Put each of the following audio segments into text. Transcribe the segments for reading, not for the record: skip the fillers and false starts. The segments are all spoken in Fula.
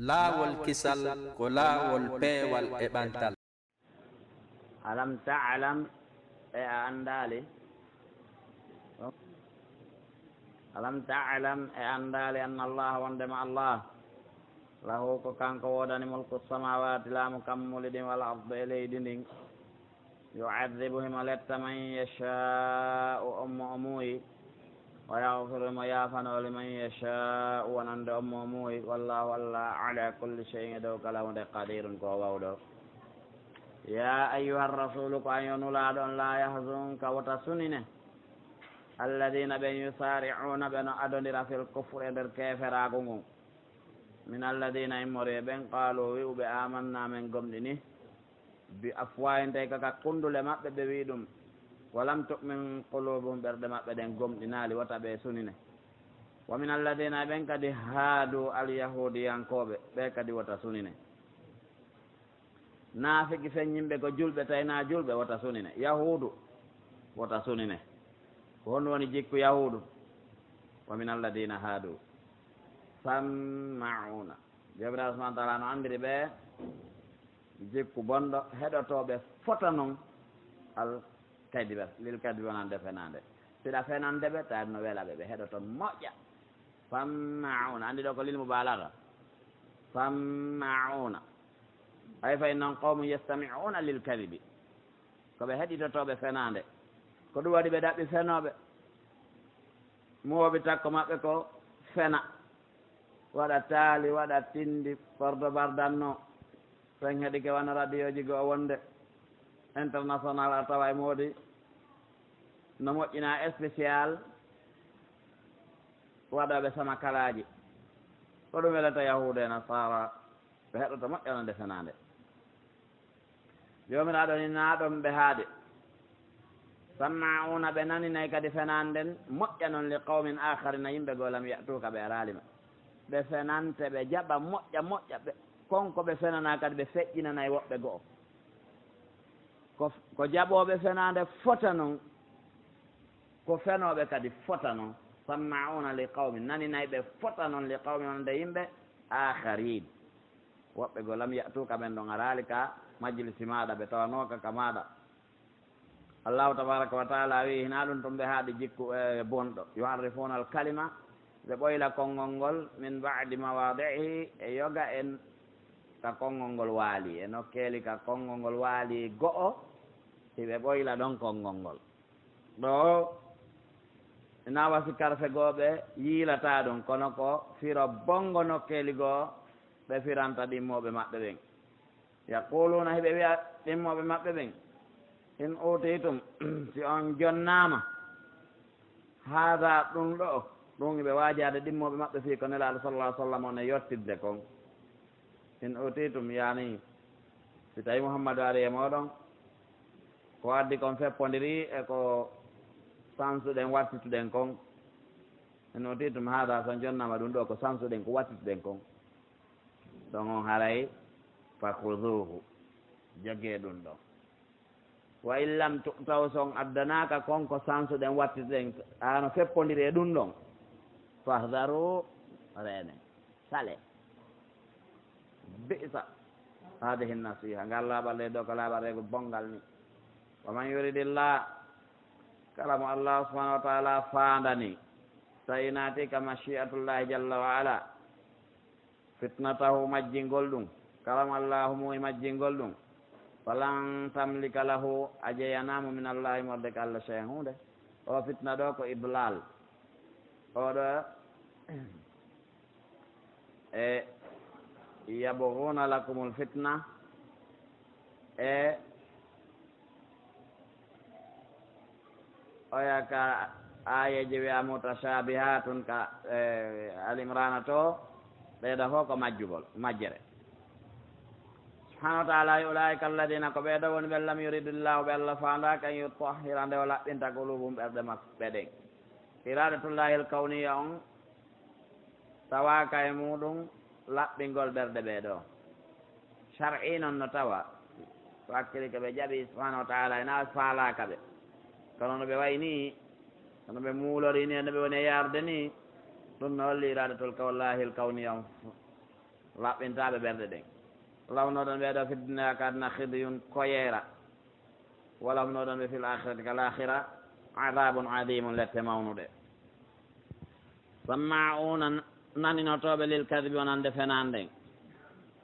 laawol kisal ko laawol peewal e ɓantal. alam ta'lam e a andaali alam ta'lam e andaali anna allah wondema allah lahu ko kanko woodani mulku samawati laamu kammuli ɗin wal arde e leydi ndin yu'adhibu himo letta man yasha'u ommo o muuyi wa yaghfiru himo yaafano liman yasha'u wonande ommo o muuyi wallahu allah ala kulli shay'in e dow kala hunde qadirun ko wawɗo ya ayyuha rasulu ko an yonulaaɗo on la yahzunka wota sunine alladina ɓen yusari'una ɓe no adondira fil kufre e nder keeferago ngun min alladina immori ɓen qaalu wi'uɓe amanna men gomɗini bi afwahin tawi kaka kundule maɓɓe ɓe wi ɗum walam tu'min qulubuhum ɓerɗe maɓɓe ɗen gomɗinali wota ɓe sunine wa min alladina ɓen kadi haadu alyahudiyankoɓe ɓe kadi wota sunine naafiki fen yimɓe ko julɓe tawi na julɓe wota sunine yahudu wota sunine ko honɗum woni jikku yahudu wa min alladina haadu samma'una jomiraɗo subahana taala no andiri ɓe jikku bonɗo heɗotoɓe fota noon al kadiba lil kadiba wonande fenande siɗa fenandeɓe tawi no welaɓe ɓe heɗoto moƴƴa samma'una andi ɗo ko lil mubalaga samma'una ay fay noon qawmu yastami'una lil kadibi koɓe heɗitotoɓe fenande ko ɗum waɗi ɓe ɗaɓɓi fenoɓe muwoɓe takko maɓɓe ko fena waɗa taali waɗa tindi pordo bardanno fen heeɗi ke wana radio ji goo wonde international a tawa e moodi no moƴƴina spécial waɗoɓe sama kalaji ko ɗum welata yahude nasara ɓe heɗoto moƴƴanande fenande jomiraɗo ni naɗon ɓe haade samma'una ɓe naninayi kadi fenanden moƴƴa noon li qawmin akharina yimɓe goo lam yatuka ɓe aralima ɓe fenante ɓe jaɓa moƴƴa moƴƴa ɓe konko ɓe fenana kadi ɓe feƴƴinanayi woɓɓe goo ko jaɓoɓe fenande fota noon ko fenoɓe kadi fota noon samma'una li qawmin naninayi ɓe fota noon li qawmin wonde yimɓe akharin woɓɓe goo lam yatuka ɓen ɗon arali ka majlisi maɗa ɓe tawanoka ka maɗa allahu tabaraka wa taala wi hina ɗum toon ɓe haaɗi jikku e bonɗo yuharrifuna al kalima ɓe ɓoyla konngol ngol min ba'di mawadihi e yoga en ka konngol ngol waali e nokkeeli ka konngol ngol waali go'o hiɓe ɓoyla ɗon konngol ngol ɗo ina wasi karfe gooɓe yiilata ɗum kono ko firo bongo nokkeeli goo ɓe firanta ɗimmoɓe maɓɓe ɓen yaquluna hiɓe wiya ɗimmoɓe maɓɓe ɓen in utitum si on jonnama haada ɗum ɗo ɗum ɓe waajade ɗimmoɓe maɓɓe fii ko nelaaɗo sallallah sallam on e yottidde kon in utitum yani si tawi mouhammadou ari e moɗon ko addi kon feppodiri e ko sansuɗen wattituɗen kon in utitum haada so jonnama ɗum ɗo ko sansuɗen ko wattituɗen kon ɗon on haray fakhuduhu jogee ɗum ɗon wa in lam taw son addanaka konko sansuɗen wattituɗen ano feppodiri e ɗum ɗon fahdaru reene sale bi'sa hadihi nasiha ngal laaɓalle ɗo ko laaɓarego bongal ni wa man yuridillah kala mo allah subahanahu wa taala faandani tawi naati ka mashi'atullahi jalla wa ala fitnatahu majjingol ɗum kala mo allahu muyi majjingol ɗum falan tamlika lahu a jeyanamo min allahi morde ko allah chey hunde o fitna ɗo ko idlal oɗo e yabghuna lakumul fitna e oya ka ayeji wiya mutashabihatun ka alimrana to ɓeeɗo fof ko majjugol majjere subhanahu wa taala ulaika alladina ko ɓeeɗo woni ɓe lam yuridillahu ɓe allah faandaka an yutahhira nde o laɓɓinta qulubum ɓerɗe maɓɓe ɗen iradatullahi l kawniya on tawaka e muɗum laɓɓingol ɓerɗe ɓeeɗo shar'i noon no tawa ko hakkille ko ɓe jaɓi subhanahu wa taala ena faalaka ɓe kono no ɓe wayi ni kono ɓe muulori ni no ɓe woni e yarde ni ɗum no holli iradatul kawallahi l kawniya on laɓɓintaɓe ɓerɗe ɗen lawnoɗon ɓeeɗo fi dunya kadna khidyun koyera walawnoɗon ɓe fil akhirati kal akhira adabun adimun lette mawnuɗe samma'una naninotoɓe lil kadibi wonande fenanden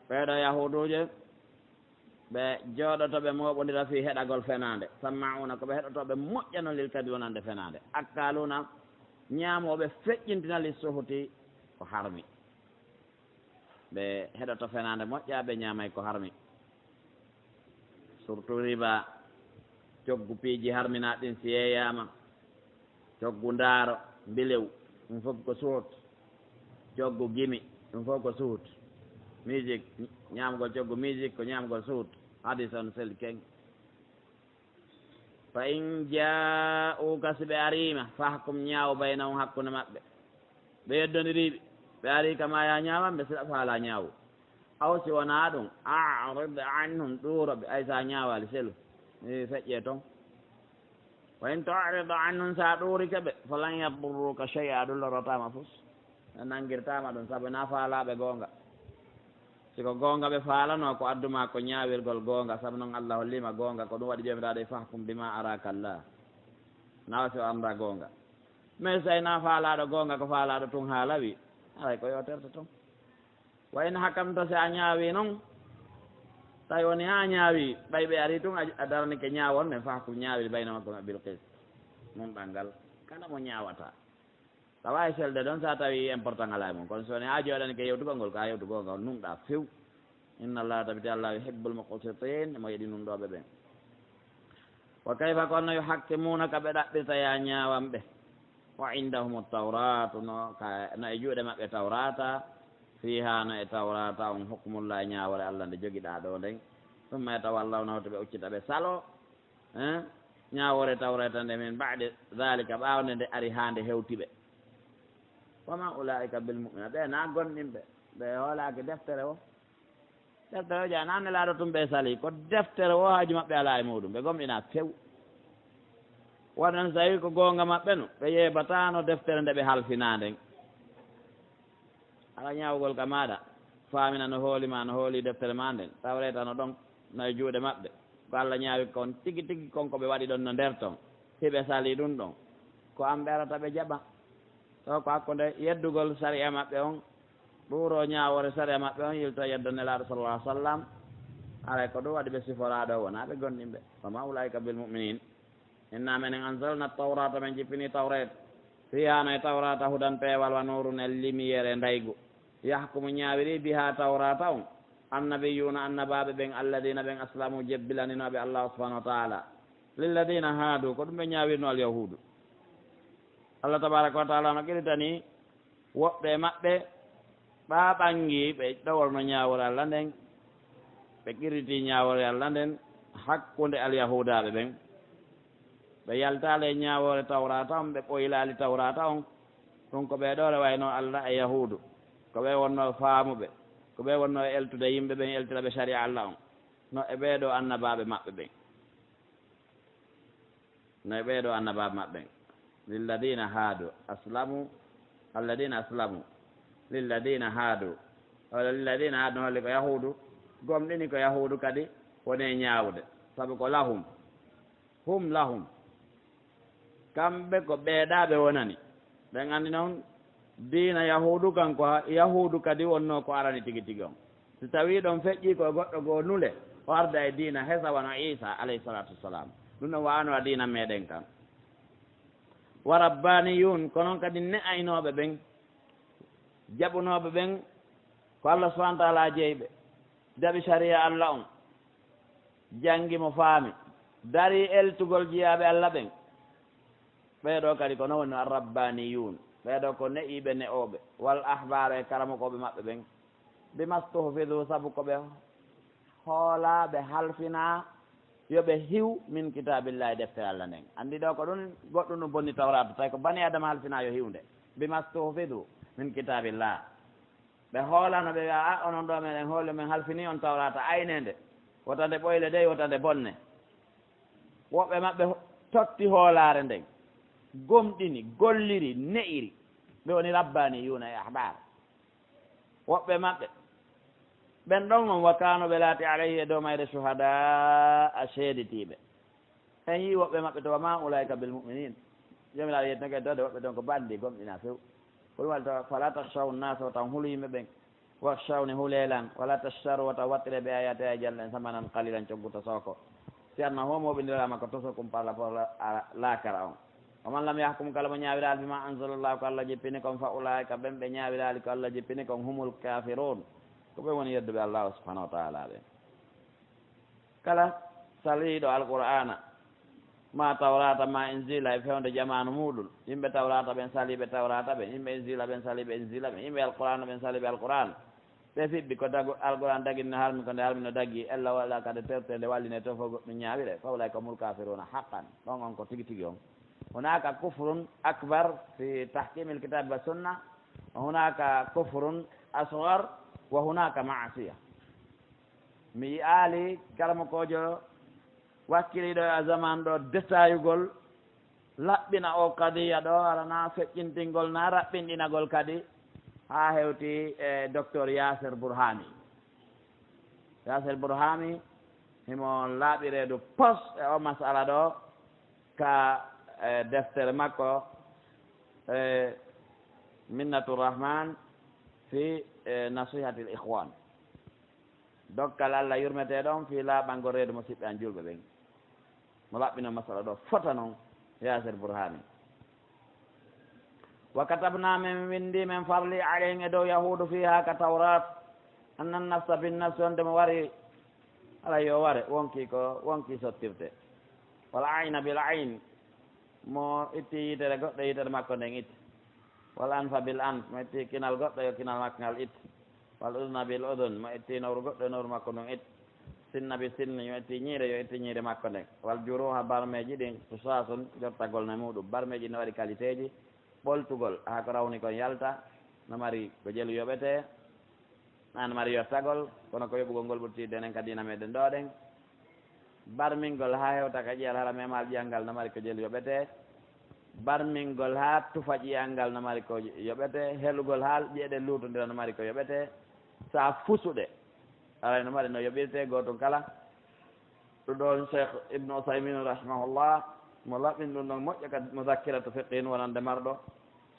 ɓeeɗo yahuduje ɓe jooɗotoɓe moɓodira fi heɗagol fenande samma'una ko ɓe heɗotoɓe moƴƴano lil kadibi wonande fenande akkaluna ñaamoɓe feƴƴintina lis suhuti ko harmi ɓe heɗoto fenande moƴƴa ɓe ñaamay ko harmi surtout riba coggu piiji harminaɗ ɗin si yeyama coggu ndaaro mbilew ɗum fof ko suhut coggu gimi ɗum fof ko suhut musique ñaamgol coggu musique ko ñaamgol suhut hadis on sel keng fa in ja'uka si ɓe arima fahkum ñaawo baynahum hakkunde maɓɓe ɓe yeddodiriɓe ɓe ari kama ya ñaawamɓe siɗa faala ñaawu aw si wona ɗum arid anhum ɗuuroɓe ay sa ñaawali selu feƴƴe toon wa in tu'rid anhum sa ɗuurike ɓe falan yadurruka chey'a ɗum lorotama fus nanguirtama ɗum saabu na faalaɓe goonga siko goonga ɓe faalano ko adduma ko ñaawirgol goonga saabu noon Allah hollima goonga ko ɗum waɗi jomiraɗo e fahkum bima araka Allah nawa si o anda goonga mais so na faalaɗo goonga ko faalaɗo tun ha lawi aray ko yoterte toon wa in hakamta si a ñaawi noon tawi woni ha ñaawi ɓay ɓe ari tun a daranike ñaawon men fahkum ñaawiri bayna makko ma bil qis mum ɗanngal kala mo ñaawata tawa e selde ɗon sa tawi important ala mum kono sowoni ha jooɗanike yewtugol ngol ko ha yewtugol ngol numɗa few inna allah tabiti allah yuhibbul muqsitin mo yiɗi numɗoɓe ɓen wa kayfa kono yo hakkimunaka ɓe ɗaɓɓirta ya ñaawan ɓe wa indahum tawratu no e juuɗe maɓɓe tawrata fiha no e tawrata on hukmullahi ñaawore allah nde jogiɗa ɗo nden ɗum e tawallawnahu to ɓe uccita ɓe salo ñaawore tawrata nde min ba'de dhalika ɓawnde nde ari ha nde hewtiɓe wama ulaika bil mu'mina ɓe na gonɗinɓe ɓe hoolaki deftere o ja nanne laaɗo tum ɓe sali ko deftere o haaju maɓɓe ala e muɗum ɓe gomɗina few waɗan so tawi ko goonga maɓɓe no ɓe yeebatano deftere nde ɓe halfina nden ala ñaawgol ka maɗa famina no hoolima no hooli deftere ma nden tawretano ɗon nayi juuɗe maɓɓe ko Allah ñaawi kon tigi tigi konko ɓe waɗi ɗon no nder ton hiɓe sali ɗum ɗon ko am ɓerata ɓe jaɓa to ko hakkude yeddugol saria maɓɓe on ɓuuro ñaawore saria maɓɓe on yilto yeddo nelaɗo sallallah alih w sallam aray ko ɗum waɗi ɓe siforaɗo wona ɓe gonɗinɓe wama ulaika bil mu'minin inna menen anzalna tawrata men jippini tawret fiha no e tawrata hudan peewal wa nurun e lumiére ndaygu yahkumu ñaawiri biha tawrata on annabiyuna annabaɓe ɓen alladina ɓen aslamu jebbilaninoɓe allah subahanahu wa taala lilladina haadu ko ɗum ɓe ñaawirno al yahudu allah tabaraka wa taala no qiritani woɓɓe maɓɓe ɓa ɓangi ɓe ɗowolno ñaawore allah nden ɓe qiriti ñaawore allah nden hakkude al yahudaɓe ɓen ɓe yaltale ñaawore tawrata on ɓe ɓoylali tawrata on ɗum ko ɓe ɗore wayno allah e yahudu ko ɓe wonno faamuɓe ko ɓe wonno e eltude yimɓe ɓen eltiraɓe sharia allah on no e ɓeeɗo annabaɓe maɓɓe ɓen no e ɓeeɗo annabaɓe maɓɓe ɓen lilladina haadu aslamu alladina aslamu lilladina haadu wala lilladina haadu holli ko yahudu gomɗini ko yahudu kadi woni ñaawde sabu ko lahum hum lahum kamɓe ko ɓeeɗaɓe wonani ɓen anndi noon diina yahudu kanko yahudu kadi wonno ko arani tigi tigi on so tawi ɗon feƴƴi ko goɗɗo goo nule o arda e diina hesa wono isa alayhi salatu wassalam ɗum ɗon wano a diina meɗen kan wa rabbaniyun ko noon kadi ne aynoɓe ɓen jaɓunoɓe ɓen ko allah subahana taala jeyɓe jaɓi sharia allah on janggi mo faami dari eltugol jiyaɓe allah ɓen ɓeeɗo kadi ko noon woni arrabbaniyun ɓeeɗo ko ne'iɓe ne'oɓe wal ahbar e karamokoɓe maɓɓe ɓen bimastuhfidu saabu koɓe hoolaɓe halfina yoɓe hiw min kitabillahi deftere allah nden andi ɗo ko ɗum goɗɗum ɗum bonni tawrata tawi ko bani adama halfina yo hiwnde bimastuhfidu min kitabillah ɓe hoolano ɓe wiya a onon ɗo meɗen hooli min halfini on tawrata aynede wotande ɓoyle dey wotande bonne woɓɓe maɓɓe totti hoolare nden gomɗini golliri ne'iri ɓe woni rabbani yuna e ahbar woɓɓe maɓɓe ɓen ɗon noon wa kano ɓe laati alayhi e dow mayre shuhada a seedetiɓe en yi woɓɓe maɓɓe to wa ma ulaika bil muminin jomiraɗo yetnoke dode woɓɓe ɗon ko bandi gomɗina few hol wal taw fala tahshaw nnasa o tan hulu yimɓe ɓen wahshawni hulelan wala tashtaru wata wattire ɓe ayate a jallen samanan qalilan cogguta soko si anna homoɓindirama ko tosokum par rapport lakara on oman lam yahkum kala mo ñawiral bima anzalallahu ko allah jippini kon fa ulaika ɓen ɓe ñawirali ko allah jippini kon humul kafirun ko ɓen woni yedduɓe allahu subahanahu wa taala ɓe kala saliɗo alqur'ana ma tawrata ma inzila e fewde jamanu muɗum yimɓe tawrata ɓen saliɓe tawrata ɓe yimɓe inzila ɓen saliɓe inzila ɓe yimɓe alqur'ana ɓen saliɓe alqur'an ɓe fiɓɓi ko dago alqur'an daguinno harmi ko nde harmi no dagui ella walla kade tertede walline to fof goɗɗum ñawire fawlay ko mul kafiruna haqqan ɗon on ko tigui tigui on hunaka kufrun akbar fi tahkimi lkitabe wa sunna wa hunaka kufrun asgar wa hunaka maasiya mi yi'aali kalamo kojo wakkiliɗo a zaman ɗo détaillugol laɓɓina o kadiya ɗo arana feƴƴintingol na raɓɓinɗinagol kadi ha hewti e docteur Yasir Burhami himo laaɓireedu pos e o masala ɗo ka deftere makko Minnatur Rahman fi nasihatil ikhwan dokkal Allah yurmete ɗon fi laaɓango reedu mo siɓɓe an julɓe ɓen mo laɓɓino masala ɗo fota noon Yasir Burhani wa katabna min windi men farli alayhim e dow yahudu fiha ka tawrat anna nafsa binnafsi on demo wari ala yo ware wonki sottirte wal ayna bil ayn mo itti yitere goɗɗo yitere makko nden itti wal anfa bil anf mo itti kinal goɗɗo yo kinal makko ngal itti wal udna bil udun mo itti nowru goɗɗo yo nowru makko ɗum itti sinna bi sinni yo itti ñiire yo itti ñiire makko nden wal juruha barmeji ɗin tusasun jottagol ne muɗum barmeji ne waɗi qualité ji ɓoltugol ha ko rawni kon yalta no mari ko jelu yoɓete an mari yottagol kono ko yoɓugol ngol ɓurtide enen ka dina meɗen ɗo ɗen barmingol ha hewta ka ƴiyal hara memal ƴiyangal no mari ko jelu yoɓete barmingol ha tufa ƴiyangal no mari ko yoɓete helugol ha ƴeeɗe lutodira no mari ko yoɓete sa fusuɗe aray no mari no yoɓirte gotum kala ɗum ɗon cheikh ibnu Usaymin rahimahullah mo laɓɓin ɗum ɗon moƴƴo kadi mudakkiratu fiqhin wonande marɗo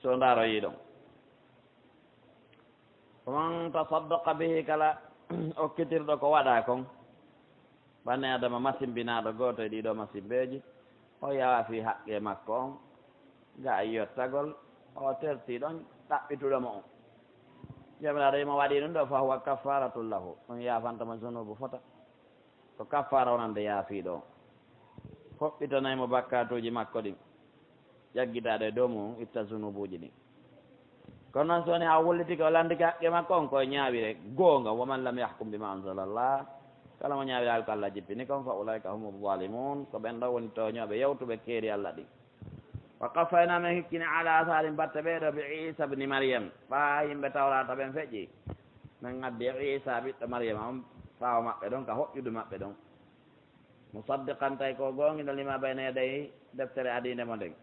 so ndaaro yiɗon oman tasaddaqa bihi kala okkitirɗo ko waɗa kon ɓanne adama masimbinaɗo goto e ɗiɗo masimbeji o yawa fi haqqe makko on ga yottagol o terti ɗon ɗaɓɓituɗomo on jomiraɗo yimo waɗi ɗum ɗo fa huwa kaffaratul lahu on yafantamo zunubu fota ko kaffara wonande yaafiɗo on hoɓɓitanaymo bakkatuji makko ɗin ƴaggitaɗo e dow mum itta zunubuji ɗin kono noon so woni ha wullitike o landike haqqe makko on koye ñaawire goonga waman lam yahkum bima anzalallah kala mo ñaawire hal ko Allah jippini kon fa ulaika humu zalimun ko ɓen ɗo woni toñoɓe yewtuɓe keeri Allah ɗin wa qaffayna men hikkini ala asarin batte ɓeeɗo bi Isa bni Maryam ɓa yimɓe tawrata ɓen feƴƴi min addi Isa ɓiɗɗo Maryam on ɓaawo maɓɓe ɗon ka hoƴƴude maɓɓe ɗon musaddiqan tay ko gongiɗo lima bayna yaday deftere adinde mo nden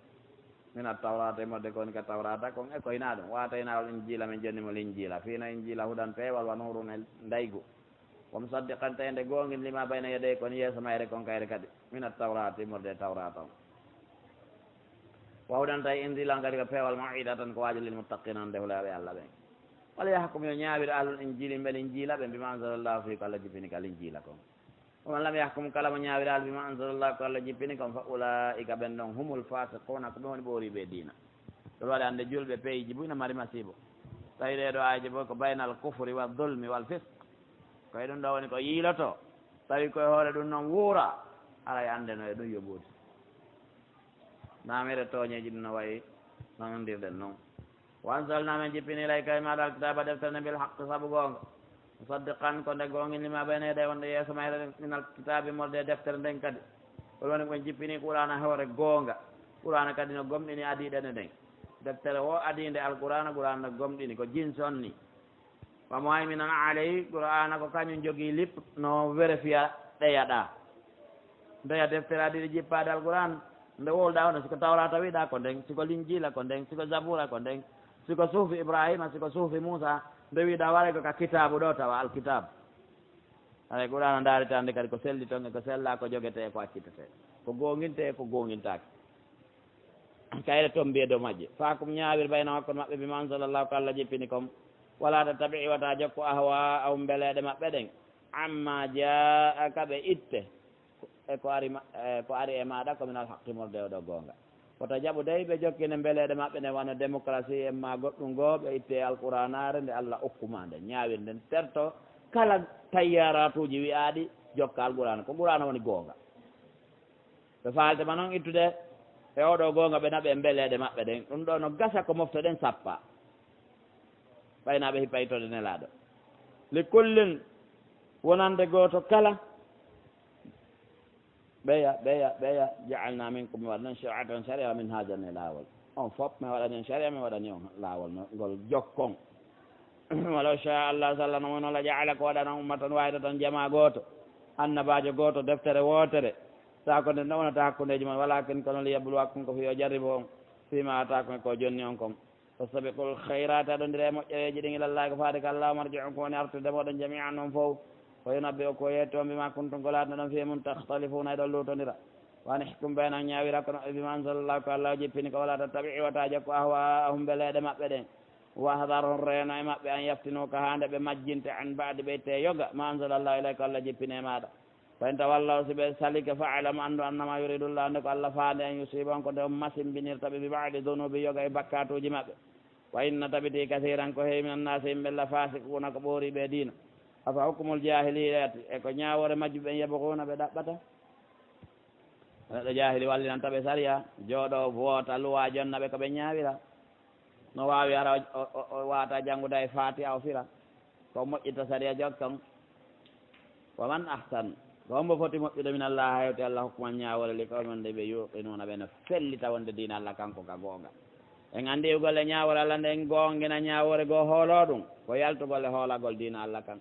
min a tawrata e modde koni ka tawrata kon e koyna ɗum watayna injila min jonnimo l'injila fino injila huɗan peewal wa nurun e ndaygu wo musaddiqan tay nde gongin lima bayna yaday kon yeeso mayre kon kayre kadi min a tawrata e modde tawrata on wawɗan tay injilan kadi ko peewal mawidatan ko waaji lil muttaqina on defulaɓe Allah ɓen wala yahkum yo ñaawir ahlul injili mbel injila ɓe bima anzalallahu fi ko Allah jippini kal injila kon oman lam yahkum kala mo ñaawiral bima anzalallahu ko Allah jippini kon fa ulaika ɓen ɗon humul fasiquna ko ɓe woni ɓooriɓe diina ɗum waɗi hannde julɓe peyji buyno mari masibo tawi ɗeɗo aji bo ko baynal kufri wa dulmi wal fisq koye ɗum ɗo woni ko yiiloto tawi koye hoore ɗum noon wuura alay andeno e ɗum yoɓude namire tooñeji ɗum no wayi no nondirɗen noon wa anzalna men jippini ilayka e maɗa alkitaba deftere bil haqqe sabu goonga musaddiqan ko nde gongin lima bayna yaday wonde yeeso mayre min alkitabi molde deftere nden kadi ɗum woni koen jippini qur'ana hoore goonga qur'ana kadi no gomɗini adiɗene nden deftere o adinde alqur'ana qur'ana no gomɗini ko jins on ni wa muhayminan alayhi qur'ana ko kañum jogii lipp no vérifiya ɗeyaɗa ndeya deftere adiɗe jippade alqur'an nde wolɗa ono siko tawrata wiɗa ko nden siko linjila ko nden siko zabura ko nden siko suufi ibrahima siko suufi moussa nde wiɗa waɗa ko ka kitabu ɗo tawa alkitabe aɗa qur'ana daaretande kadi ko selli toon e ko sella ko jogete ko accitete ko gonguinte ko gonguintake kayre toon mbiyedo majje fakum ñaawir bayna hakkude maɓɓe bima ansalallahu ko allah jippini comme wala ta tabi wata jokko ahwa aw mbeleɗe maɓɓe ɗen amma jaaka ɓe itte e ko ari e maɗa ko minal haqqimorde oɗo gonga woto jaaɓu dey ɓe jokkine mbeleɗe maɓɓe nde wano démocratie en ma goɗɗum goo ɓe itte alqouranare nde allah okkuma nde ñaawir nden terto kala tayyaratuji wiyaɗi jokka alqurana ko qurana woni gonga ɓe faaltema noon ittude e oɗo gonga ɓe naɓe mbeleɗe maɓɓe ɗen ɗum ɗo no gasa ko mofto ɗen sappa ɓaynaɓe hippaytode nelaɗo li kullin wonande goto kala ɓeya jaalna minkum mi waɗa noon shariatan sharia min hajane lawol on foof mi waɗani on sharia mi waɗani on lawol ngol jokkon walaw sha allah sallah no won ola jaala ko waɗana ummatan wayda tan jama goto annabajo goto deftere wotere sa ko nde wonata hakkudeji mon walakin kono liyabluwakum ko fi o jarribo on fima atakum ko jonni on kon fastabiqul khairat aɗondire moƴƴereji ɗin ilallahi ko faade ko allahuma arjiukum woni artude moɗon jamian noon fof ko yunabbi o ko yetto bima kuntum ko latno ɗon fiye mum tahtalifuna e ɗon lutodira wani hikkum ɓeyna ñawira kono bima ansalallahu ko allah jippini ko wala tattabi wata jokko ahwa ahum mbeleɗe maɓɓe ɗen wahdar hon reeno e maɓɓe an yaftino ko hande ɓe majjinte an baade ɓeyte yoga ma ansalallahu ilay ko allah jippini e maɗa fa in tawallaw si ɓe salike fa alam andu annama yuridullah nde ko allah faande en yusiban ko nde on masimbinirta ɓe bi baadi dunubi yoga e bakkatuji maɓɓe wa inna tabiti kasiran ko heewi min annasi yimɓe la fasikuna ko ɓoori ɓe diina afa hukkumul jahiliyati e ko ñawore majju ɓen yabokuna ɓe ɗaɓɓata neɗɗo jahili wallinanta ɓe sariya jooɗo woota luwa jonnaɓe ko ɓe ñawira no wawi ara o wata jannguda e fatiha o fira ko moƴƴita sariya jokkan wa man ahsan ko hombo foti moƴƴude min allah hewte allah hukkuman ñawore li kawmen nde ɓe yuqinuna ɓe no fellita wonde diina allah kanko ka goonga en anndi golle ñawore allah nde en gongina ñawore goo hoolo ɗum ko yaltugolle hoolagol diina allah kan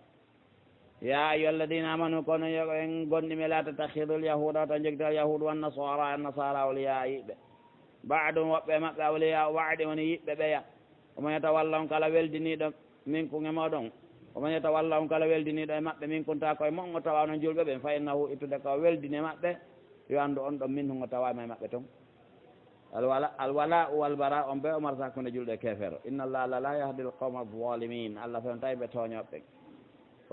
ya ayyuhalladina amanu kono yogo en gonɗime la tattakhidul yahuda to jogita yahudu wan nasara awliya yiɓɓe baɗum woɓɓe maɓɓe awliya waɗi woni yiɓɓe ɓeya omo yetawalla on kala weldiniɗo min kun e moɗon omo yetawalla on kala weldiniɗo e maɓɓe min kun ta koye mon o tawano julɓe ɓen fa innahu ittude ko weldini maɓɓe yo anndu on ɗon min hungo tawama e maɓɓe toon alwala walbara on ɓe omar sakkude julɗe kefero inna allah la yahdi l qawma alzalimin allah fen tawi ɓe toñoɓɓe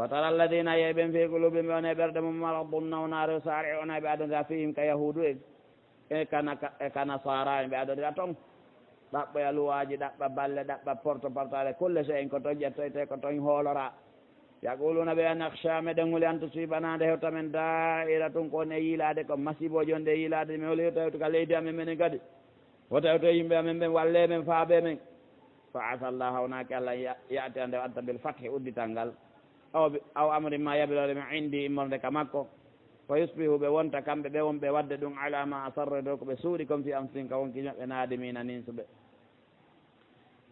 wa tara alladina yeeɓen fi qulubi ɓe one ɓerɗe mum maradum nawnare sari ona ɓe adodira fihim ka yahudu e kana sara ɓe adodira toon ɗaɓɓa luwaji ɗaɓɓa balle ɗaɓɓa porte portale kulle so en ko toon ƴettoyte ko toon hoolora yaquluna ɓe an akhsha meɗen huli an tusibanade hewta men daira tun ko ne yiilade ko masiboji on ɗe yiilade mi holi tawti ka leydi amen menen kadi wo tawto yimɓe amen ɓen walle men faaɓe men fa asa llah hawnaki allah yaati ande adda bil fathi uddital ngal aw amri ma yabilore min indi immorde ka makko ko yusbihu ɓe wonta kamɓe ɓe wonɓe wadde ɗum ala ma asarre dow ko ɓe suuɗi comme fi amsin ka wonki ñoɓɓe naadimina nin suɓe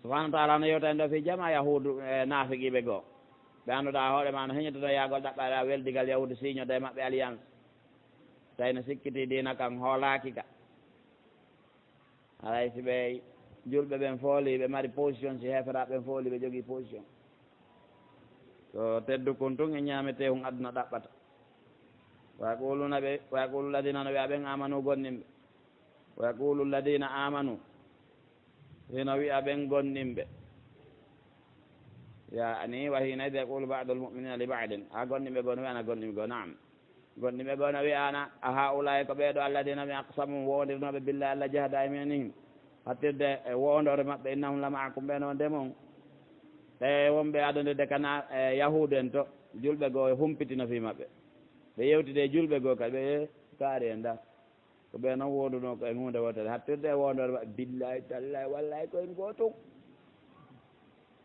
subahana taala no yewtani ɗo fi jama yahudu e naafiqiɓe goo ɓe annduɗa hoore ma no heñototo yaagol ɗaɓɓaɗa weldigal yahudu signode e maɓɓe alliance tawi no sikkiti dina kan hoolaki ka alay si ɓe julɓe ɓen fooli ɓe mari position si hefera ɓen fooli ɓe jogii position so teddu kon tun e ñaamete hun aduna ɗaɓɓata wa yaquluna ɓe wa yaqulu lladina no wiya ɓen amanu gonninɓe wa yaqulu lladina amanu hino wiya ɓen gonninɓe yani wa hina ide yaqulu badu lmuminina li badin ha gonninɓe goo no wiyana gonninɓe goo naam gonninɓe goo no wiyana a haulay ko ɓeeɗo alladina mi aqsamu wondirnoɓe billahi allah jahada imanihim hattirde e wondore maɓɓe innahum la maakum ɓeno ndemon ɓe wonɓe adondirde kana yahudu en to julɓe goo humpitino fi maɓɓe ɓe yewtide julɓe goo kadi ɓe kaari en da ko ɓe noon wonduno ko en hunde wotere hattirde e wondore maɓɓe billahi tallahi wallahi koyen gootum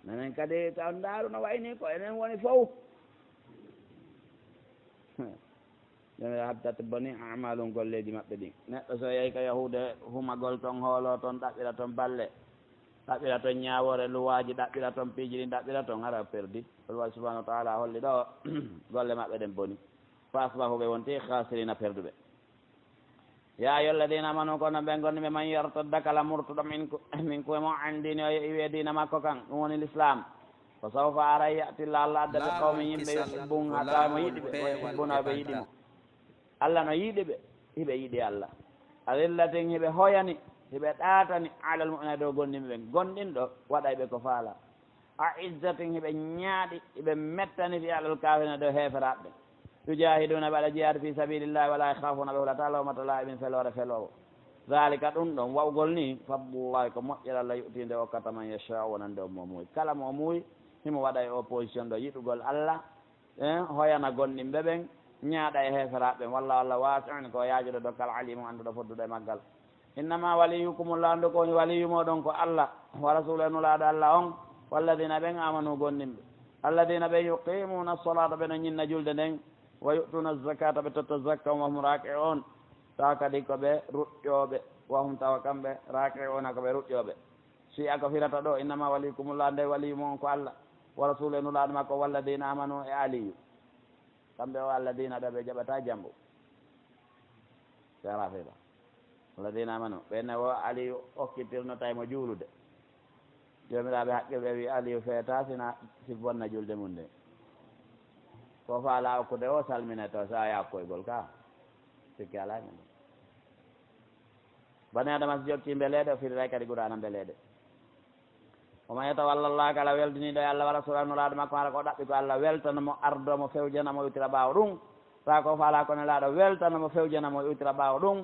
minen kadi taw ndaaru no wayni ko enen woni fof ene habtate boni amalum golleji maɓɓe ɗin neɗɗo so yehi ka yahude humagol toon hoolo toon ɗaɓɓira toon balle ɗaɓɓira toon ñawore luwaji ɗaɓɓira toon piiji ɗin ɗaɓɓira toon hara perdi Allah subahanahu wa taala holli ɗo golle maɓɓe ɗen boni fa asbahu ɓe wonti khasirina perduɓe ya ayyuhalladina amanu kono ɓen gonni ɓe man yartadda kala murtuɗo min kuemo andini o wiye dina makko kan ɗum woni l'islam ko sawfa ara yatilla allah adda ɓe qawmi yimɓe yuhibbun hatamo yiɗi ɓe o yuhibbuna ɓe yiɗimo allah no yiɗi ɓe hiɓe yiɗi allah adillatin hiɓe hoyani hiɓe ɗaatani alal mu'mina dow gonɗinɓe ɓen gonɗinɗo waɗay ɓe ko faala aizzatin hiɓe ñaaɗi hiɓe mettani fi alal kafirina dow heeferaɓe yujahiduna ɓe aɗa jihaade fi sabilillahi wala yakhafuna ɓe hulata lawmata laibin felore felowo zalika ɗum ɗon wawgol ni fadlullahi ko moƴƴere allah yu'tinde okkata man yachau wonande o mo muuyi kala mo muuyi himo waɗa e opposition ɗo yiɗugol allah hoyana gonɗinɓe ɓen ñaaɗa e heeferaɓe walla allah wasi'un ko yaajuɗo dokkal alimu annduɗo fodduɗo e maggal innama waliyukumullah andu ko woni waliyu moɗon ko allah wa rasulu nulaaɗo allah on walladina ɓen amanu gonɗinɓe alladina ɓen yuqimuna solata ɓe no ñinna julde nden wa yu'tuna zakata ɓe totta zakka wahum raki'un tawa kadi koɓe ruƴƴoɓe wahum tawa kamɓe raki'una koɓe ruƴƴoɓe si ako firata ɗo innama waliyukumullah nde waliyu mon ko allah wa rasulu nulaaɗo makko walladina amanu e aliyu kamɓe o alladina ɗo ɓe jaɓata jambo sera feeɗa alladina amanu ɓenne o aliyu okkitirno tawimo juulude jomiraɓe haqqe ɓe wi aliyu feeta sina si bonna julde mum nde ko faala okkude o salmine to sa yakkoygol ka sikki ala men bani adama so jokki mbeleɗe o firiray kadi gurana mbeleɗe oman yatawalla llah kala weldiniɗo e allah wa rasulahu nulaaɗo makko hara ko ɗaɓɓi ko allah weltanamo ardomo fewjanamo iwtira ɓaawo ɗum ta ko faala kone laaɗo weltanamo fewjanamo iwtira ɓaawo ɗum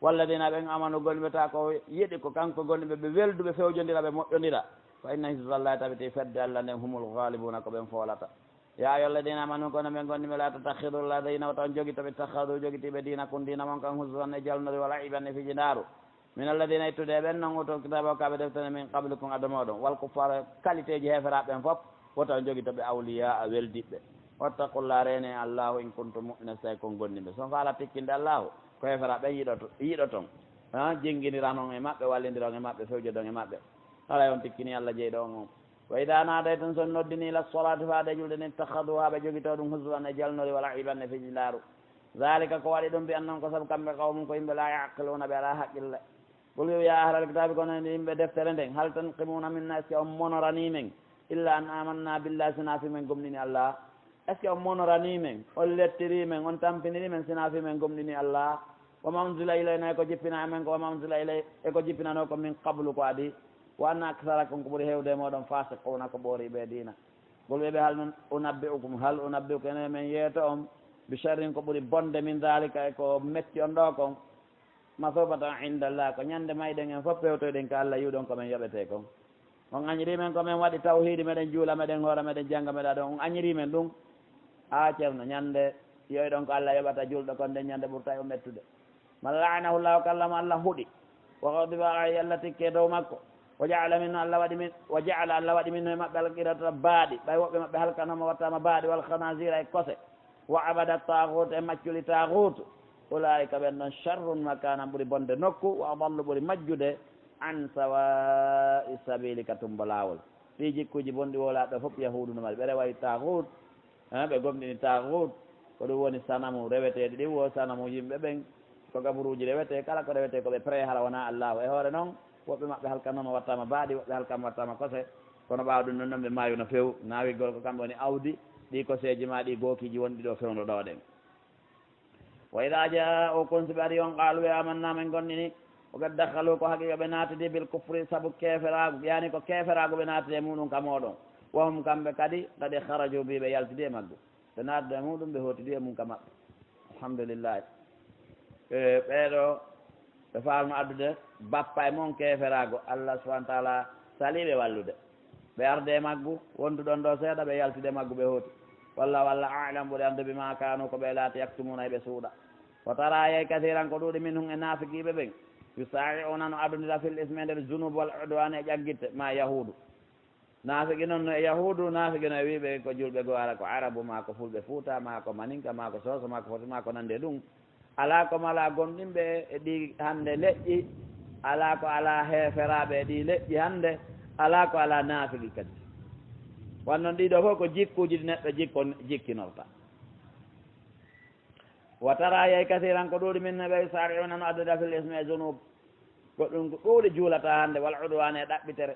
walladina ɓen amanu gonɗiɓe ta ko yiɗi ko kanko gonɗiɓe ɓe welduɓe fewjodira ɓe moƴƴodira fa inna hisballahi tabiti fedde allah nden humul ghalibuna ko ɓen foolata ya ayo alladina amanu kono ɓen gonɗiɓe la tatakhidu alladina o taw jogi toɓe takhadu jogitiɓe dina kun dina mon kan husran e jalnori wala iban e fijindaru min alladina ittude ɓen noon oto kitaba o kaɓe deftene min qablikum adamoɗon wal kuffar qualité ji heferaɓe ɓen fof woto jogui toɓe awliya a weldiɓɓe wattaqullah rene allahu in kuntum mu'mina so tawi kon gonɗinɓe son faala tikkinde allahu ko heferaɓe yiɗo ton jengguidira noon e maɓɓe wallidiron e maɓɓe fewjodon e maɓɓe ala on tikkini allah jeyɗo on on wa ida naaday tan son noddini ila solati faade julde nden takhadu haɓe jogito ɗum husban e jalnori wala iban e fijindaru zalika ko waɗi ɗum mbiyan noon ko saabu kamɓe qawmum ko yimɓe la yaqiluna ɓe ala haqqille qul ya ahlal kitabe kono yimɓe deftere nden hal tanqimuna minna est ce que on monorani men illa an amanna billah sinafi men gomɗini allah est ce que on monorani men on lettiri men on tampiniri men sinafi men gomɗini allah wama unzila ilayna eko jippina men ko wama unzila ilay eko jippinano ko min qablu ko adi wa anna aksarakum ko ɓuuri hewde moɗon fasiquna ko ɓoori ɓe dina gol ɓeɓe hal noon unabbi'ukum hal unabbi'ukum ene men yeeto on bi sharrin ko ɓuuri bonde min dalika eko metti on ɗo kon masubatan indallah ko ñande mayɗen en fof pewtoyɗen ko allah yiwɗon komin yoɓete kon on añiri men komin waɗi tawhidi meɗen juula meɗen hoore meɗen jangga meɗa ɗon on añiri men ɗum ha ceerno ñande yoyɗon ko allah yoɓata julɗo kon nden ñande ɓurta e o mettude man la'anahullahu kallama allah huuɗi wa ghadiba alayhi allah tikke dow makko wa jaala min allah waɗi min wa jaala allah waɗi min no e maɓɓe alqirata baaɗi ɓay woɓɓe maɓɓe halkanoma wattama baaɗi wal khanasira e kose wa abada tagut e macculi tagut ulaika ɓen ɗon charrun makana ɓuuri bonde nokku wa adallu ɓuuri majjude an sawai sabili ka tumbo lawol ɗi jikkuji bonɗi wolaɗo fof yahuduno maɗi ɓe rewayi tagut ɓe gomɗini tagut ko ɗum woni sanamu reweteɗe ɗi wo sanamu yimɓe ɓen ko gaburuji rewete kala ko rewete koɓe pré hala wona allahu e hoore noon woɓɓe maɓɓe halkanoma wattama baaɗi woɓɓe halkama wattama kose kono ɓawɗum noon noon ɓe maayu no few nawigol ko kamɓe woni awdi ɗi koseji ma ɗi gookiji wonɗi ɗo fewno ɗo ɗen wa ida ja'ukum so ɓe ari on qaalu ɓe amanna men gonɗini o gad dakhalu ko haqiqa ɓe naatidi bil kufri saabu keferagu yani ko keferagu ɓe naatide e muɗum ka moɗon wahum kamɓe kadi kadi haraju mbi ɓe yaltidi e maggu ɓe naatde e muɗum ɓe hootidi e mum ka maɓɓe alhamdulillahi ɓeeɗo ɓe faalno addude bappa e moon keferago allah subahana taala saliɓe wallude ɓe arde e maggu wonduɗon ɗo seeɗa ɓe yaltide maggu ɓe hooti walla walla alam ɓuuri ande bima kanu ko ɓe laati yaktumuna eɓe suuɗa wa tara yey kasiran ko ɗuuɗi min hum e naafiqiɓe ɓen yusari'una no adundira fil isme nder junube wal udwan e ƴaggitte ma yahudu naafiqi noon no e yahudu naafiqi no e wiɓe ko julɓe goo ala ko arabu ma ko fulɓe fuuta ma ko maninka ma ko soso ma ko foti ma ko nande ɗum ala ko mala gonɗinɓe e ɗi hande leƴƴi ala ko ala heferaɓe e ɗi leƴƴi hande ala ko ala naafiqi kadi wannoon ɗiɗo fof ko jikkuji ɗi neɗɗo jikkinorta wa tara yey kasiran ko ɗuuɗi min ɓe sari'una no adduda fil isme e junube goɗɗum ko ɗuuɗi juulata hande wal udwan e ɗaɓɓitere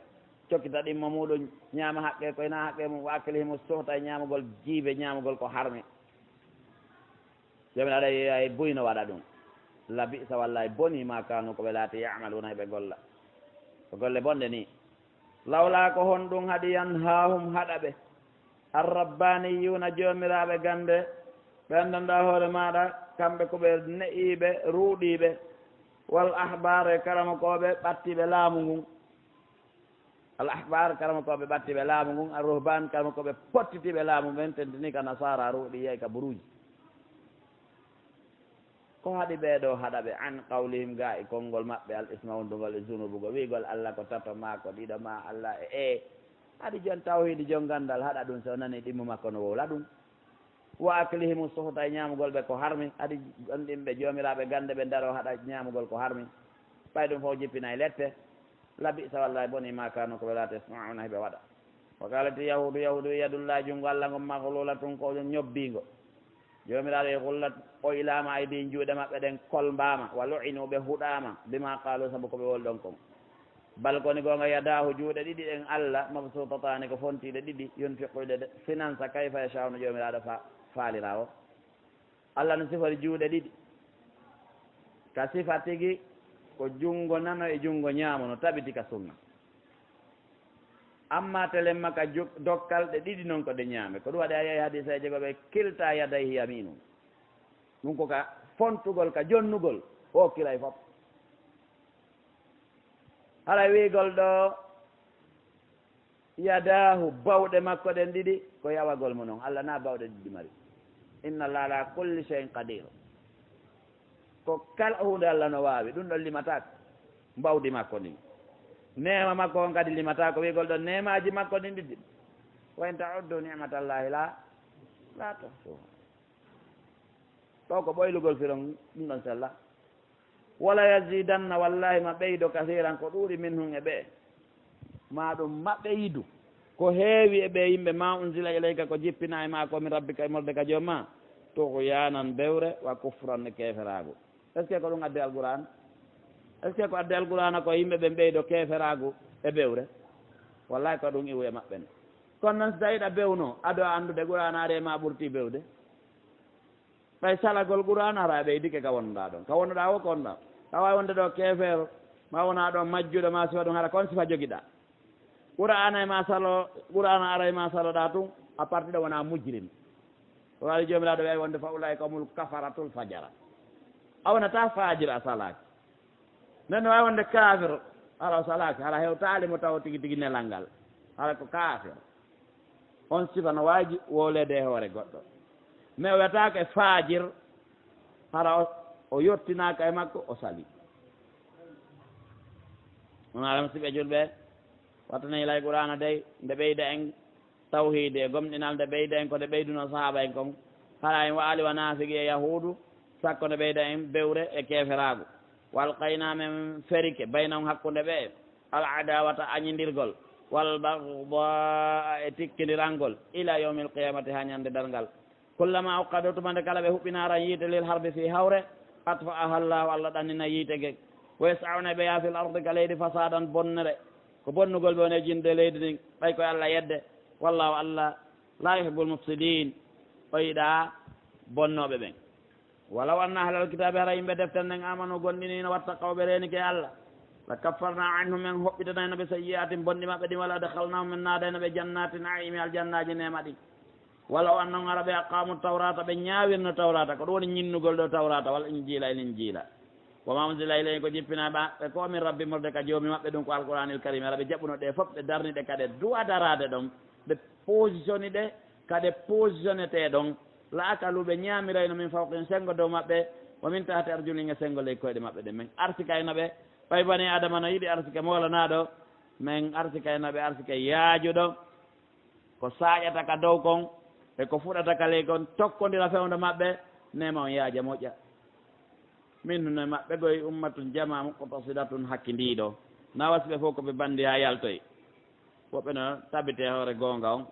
cokkita ɗimmo muɗum ñaama haqqe koye na haqqe mum wa aklihimo suhta e ñaamugol jiibe ñaamugol ko harmi jomin aɗa ay buyno waɗa ɗum labisa walla e boni ma kanu koɓe laati yamaluna heɓe golla ko golle bonɗe ni lawla ko hon ɗum haɗi yanhahum haɗa ɓe arrabbaniyuna jomiraɓe gande ɓe andanɗa hoore maɗa kamɓe koɓe ne'iɓe ruuɗiɓe wal ahbar e karamakoɓe ɓattiɓe laamu ngun al ahbar karamakoɓe ɓattiɓe laamu ngun ar ruhban karamakoɓe pottitiɓe laamu men tentini ka nasara ruuɗi yey ka buruji ko haɗi ɓeeɗo haɗa ɓe an qawlihim ga e konngol maɓɓe al isma wondugol e zunubugo wiigol allah ko tato ma ko ɗiɗo ma allah e haɗi jon tawhidi jon gandal haɗa ɗum so nani ɗimmo makko no wowla ɗum wa aklihimu sohta e ñaamugol ɓe ko harmi haɗi gonɗinɓe joomiraɓe gande ɓe daro haɗa ñaamugol ko harmi ɓay ɗum fof jippina e lette labisa wallahi boni ma kanu ko ɓe laata ismauna heɓe waɗa wa kalati yahudu yadullahi junngo allah ngo mahlula tun ko ñobbingo joomiraɗo e hullat ɓoylama aydi juuɗe maɓɓe ɗen kolmbama wa lu'inu ɓe huɗama bima qalu saabu koɓe wol ɗon kon bal koni gonga yadahu juuɗe ɗiɗi ɗen allah mabsutatani ko fontiɗe ɗiɗi yunfiqude finance kayfa yashawno joomiraɗo faalira o allah no sifori juuɗe ɗiɗi ka sifa tigi ko junngo nano e junngo ñaamo no tabiti ka sunna amma telen makka dokkal ɗe ɗiɗi noon ko ɗe ñaame ko ɗum waɗi a yeyi hadisaji goɓe kilta yadayhi yaminum ɗum ko ka fontugol ka jonnugol o kilay fof haɗa wiigol ɗo yadahu bawɗe makko ɗen ɗiɗi ko yawagol mo noon allah na bawɗe ɗiɗi mari inna allah ala kulli cheyin qadir ko kala hunde allah no wawi ɗum ɗon limatako mbawdi makko ndin nema makko on kadi limata ko wiigol ɗon nemaji makko ɗin ɗiɗi wa in tauddu nicmatallahi la tuhsuha ɗo ko ɓoylugol firon ɗum ɗon sella wala yazidanna wallahi ma ɓeydo kasiran ko ɗuuɗi min hun e ɓee ma ɗum ma ɓeydu ko heewi e ɓe yimɓe ma unsila ilayka ko jippina e ma ko min rabbika e molde ka joom ma tughyanan bewre wa kufran e keferagu est ce que ko ɗum addi alqouran est ce que ko addi alqourana ko yimɓe ɓe ɓeydo keferagu e bewre wallahi ko ɗum iwu e maɓɓe ne kono noon so tawiɗa bewno aɗo anndude qur'ana are ma ɓurti bewde ɓay salagol qur'ana ara ɓeydike ka wonnoɗa ɗon ka wonnoɗa o ko wonɗa ka wawi wonde ɗo kefeero ma wona ɗon majjuɗo ma sifa ɗum hara kon sifa joguiɗa qur'ana e ma salo qur'ana ara e ma saloɗa tun a partir ɗo wona mujrim ko wawi jomiraɗo wawi wonde fa ulay kamul kafaratul fajara a wonata fajira a salaki nden no wawi wonde kafir ara o salaki hara hewtalimo taw tigui tigui nelal ngal hara ko kafir on sifa no waji wolede e hoore goɗɗo mais o wiyatake e fajir hara o yettinaka e makko o sali on alam siɓe julɓe wattanayi lay qur'ana dey nde ɓeyda en tawhide e gomɗinal nde ɓeyda en ko nde ɓeyduno sahaba en kon hara en waali wa nafigi e yahudu sakko nde ɓeyda en bewre e keferagu walkayna men ferike baynahum hakkude ɓe al adawata añidirgol wal bagda e tikkidirangol ila yawmil qiyamati ha ñande dargal kullama uqado tumande kala ɓe huɓɓinaran yiite lil harbe fi hawre atfa ahallahu allah ɗannina yiite ge wa yasawna ɓe yaafil ardi ka leydi fasadan bonnere ko bonnugol ɓe wone jinde leydi ndin ɓay koye allah yedde wallahu allah la yuhibbul mufsidin o yiɗa bonnoɓe ɓen walaw anna ahlal kitabe hara yimɓe deften nden amanu gonɗinino watta kawɓe renike allah la kaffarna anhum men hoɓɓitanayno ɓe sayyi'atin bonɗi maɓɓe ɗin wala dakhalnahum men naadayno ɓe jannati naimi aljannaji nema ɗin walaw annahum ara ɓe aqamu tawrata ɓe ñawirno tawrata ko ɗum woni ñinnugol ɗo tawrata wal injila el injila wama unsila ilayhi ko jippina ɓe ko min rabbi morde ka joomi maɓɓe ɗum ko alqouranil karim ara ɓe jaɓɓuno ɗe fof ɓe darniɗe kade duwa darade ɗon ɓe positionne ɗe kade positionne te ɗon la akaluɓe ñamirayno min fawqin sengo dow maɓɓe wo min tahati arjulinge sengo ley koyɗe maɓɓe ɗe min arsikayno ɓe ɓay bani adama no yiɗi arsike molanaɗo min arsikayno ɓe arsike yaajuɗo ko saƴata ka dow kon e ko fuɗata ka ley kon tokkodira fewdo maɓɓe nema on yaaja moƴƴa min no maɓɓe goye ummatun jama muqtasidatun hakkidiɗo na wasiɓe fof koɓe bandi ha yaltoy woɓɓe no tabite hoore gonga on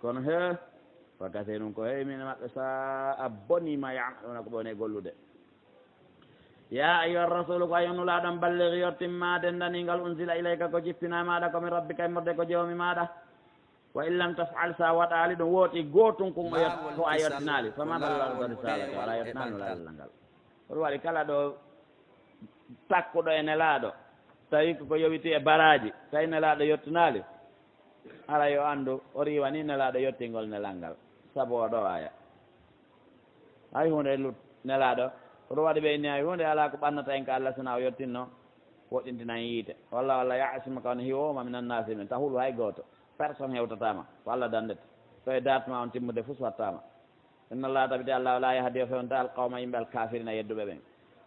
kono he wakate ɗum ko hey min maɓɓe sa a bonima yamaluna ko ɓone gollude ya ayuha rasulu ko ayonulaɗon balligh yottimma dendaningal unsila ilayka ko jippina maɗa komin rabbika e morde ko jewmi maɗa wa in lam tafal sa waɗali ɗum wooti gotum kon ko a yettinali fama ballagta risalata ala yettinali nulaalal ngal oɗum waɗi kala ɗo takkuɗo e nelaɗo tawi ko yowiti e baraji tawi nelaɗo yettinali ara yo andu o riwani nelaɗo yettingol nelal ngal saabu o ɗo aya hay hunde lut nelaɗo oɗo waɗi ɓe inni hay hunde ala ko ɓannata en ka Allah sona o yettinno woɗɗintinan yiite walla walla yasimaka on hiwoma minan nasi min tahulu hay goto personne hewtatama ko Allah dandete so e datma on timmude fof wattama inna Allah tabiti Allah la yahdi o fewnta alqawma yimɓe alkafirina yedduɓe ɓen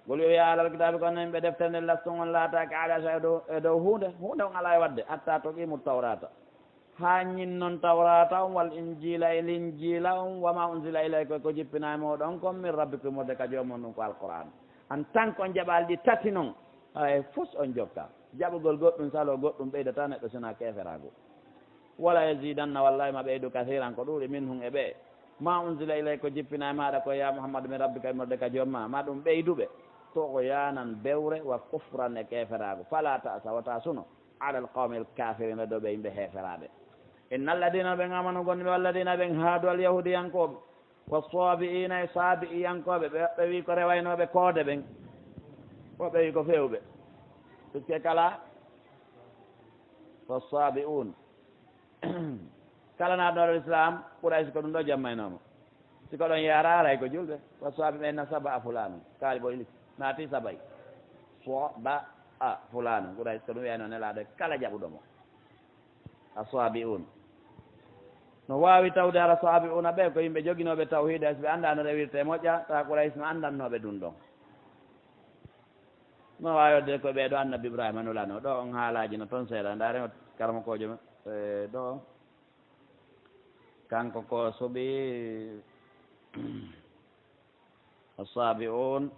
gol yo ya alal kitabe kono yimɓe deftere laston on laatake alasa e dow hunde on ala e wadde hatta to qimu tawrata ha ñin noon tawrata on wal injila e linjila on wama unzila ilayka ko jippina e moɗon comme min rabbikum mode ka jomon ɗum ko alquran en tant que on jaɓal ɗi tati noon ay fos on jokka jaɓugol goɗɗum salo goɗɗum ɓeydata neɗɗo sona keferago wala yasidanna wallahi ma ɓeydu kasiran ko ɗuuɗi minhum e ɓe ma unzila ilay ko jippina e maɗa ko ya mouhammadou min rabbika e morde ka jomma ma ɗum ɓeyduɓe to ko yanan bewre wa kufran e keferago fala tasa wata suno ala alqawmi alkafirina ɗo ɓe yimɓe heferaɓe inna alladina ɓen amanu gonɓe walladina ɓen haadu alyahudiyankoɓe wa sabiina e sabi'iyankoɓe ɓe wi ko rewaynoɓe koode ɓen woɓe wi ko fewɓe puisque kala wa sabi'un kala naɗoɗo l'islam ɓuuray siko ɗum ɗo jammaynomo siko ɗon yara aray ko julɓe wa sabi ɓe na saba a fulanu kaali ɓo ilis naati sabay so ba a fulanu ɓuuray siko ɗum wiyayno nelaɗo kala jaɓuɗomo a sabi'un no wawi tawde ara sabi'una ɓe ko yimɓe joguinoɓe tawhide so ɓe anda no rewirte moƴƴa tawa ɓuuray no andannoɓe ɗum ɗon no wawi wadde ko ɓeɗo annabi ibrahima nulano ɗo on haalaji no toon seeɗa ndarema karama kojo ɗo kanko ko suɓi asabi'un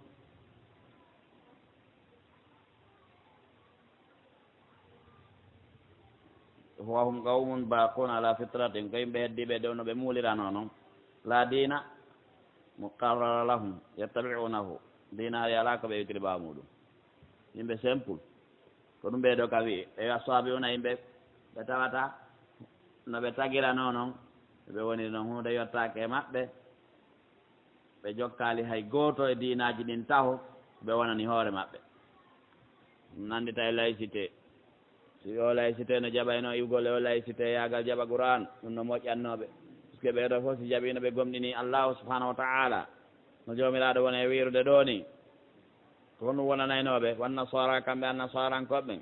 wa hum qawmun baqun ala fitratin ko yimɓe heddiɓe ɗo no ɓe muulirano noon la dina muqarrara lahum yettabi'unahu dinari ala ko ɓe witiri ɓawa muɗum yimɓe simple ko ɗum ɓeɗo ka wi e asabi'una yimɓe ɓe tawata no ɓe tagirano noon ɓe woni noon hunde yettake e maɓɓe ɓe jokkali hay goto e dinaji ɗin taho ɓe wonani hoore maɓɓe nandita e laïcité si o laïcité no jaɓayno iwgol e o laïcité yagal jaɓa qouran ɗum no moƴƴannoɓe puisque ɓeɗo fof si jaɓino ɓe gomɗini allahu subhanahu wa ta'ala no jomiraɗo woni e wirude ɗo ni ko ɗum wonanaynoɓe wan nasara kamɓe an nasarankoɓɓen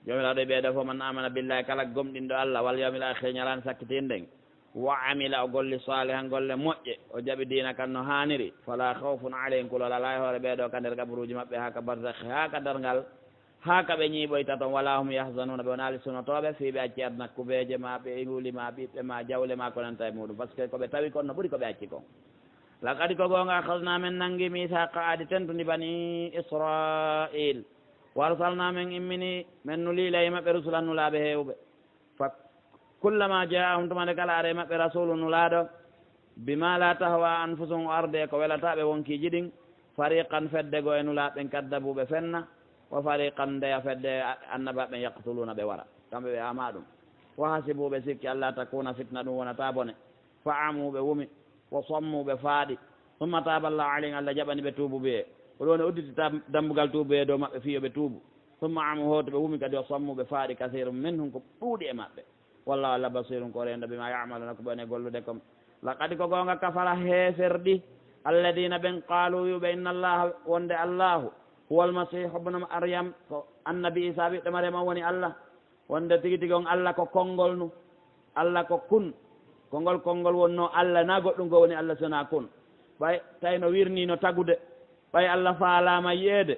jomiraɗo e ɓeeɗo fof man amana billahi kala gomɗinɗo Allah wal yawmil akhir ñalano sakkitinɗen wa amila o golli salihan golle moƴƴe o jaɓi dina kan no haniri fala khawfun alayhim kulol ala e hoore ɓeeɗo ka nder gabaruji maɓɓe ha ka barzakh ha ka dargal ha ka ɓe ñiiɓoyta toon wala hum yahzanuna ɓe wonali sunotoɓe fi ɓe acci adna kubeje ma ɓe nguli ma ɓiɓɓe ma jawle ma ko nanta e muɗum par ce que koɓe tawi kon no ɓuuri koɓe acci kon lakadi ko gonga akhadna men nangi mithaqa adi tentude bani israil wa arsalna men immini men nulila e maɓɓe rusulan nulaɓe hewɓe fa kullama jaahum tumande kala are maɓɓe rasulu nulaɗo bima la tahwa anfusum arde ko welataɓe wonkiji ɗin fariqan fedde go e nulaɓen kaddabuɓe fenna wa fariqan ndeya fedde annabaɓe yaqtuluna ɓe wara kamɓe ɓe ama ɗum wa hasibuɓe sikki allah takuna fitna ɗum wonata bone fa amuɓe wumi wo sommuɓe faaɗi summa taballahu alayhim allah jaɓani ɓe tuubuɓe ko ɗon e udditita dambugal tuubuɓe dow maɓɓe fiyoɓe tuubu summa amu hoto ɓe wumi kadi o sommuɓe faaɗi kasirum minhum ko ɗuuɗi e maɓɓe wallahu allah basirum ko rendo bima yamaluna ko ɓene gollude kom laqad ko gonga kafara heeferɗi alladina ɓen qaalu yuɓe inna allaha wonde allahu huwa almasihu bnu maryam ko annabi isa ɓiɗɗo mariama woni allah wonde tigi tigi on allah ko konngol nu allah ko kun konngol wonno allah na goɗɗum go woni allah sona kun ɓay tawi no wirnino tagude ɓay allah faalama yeede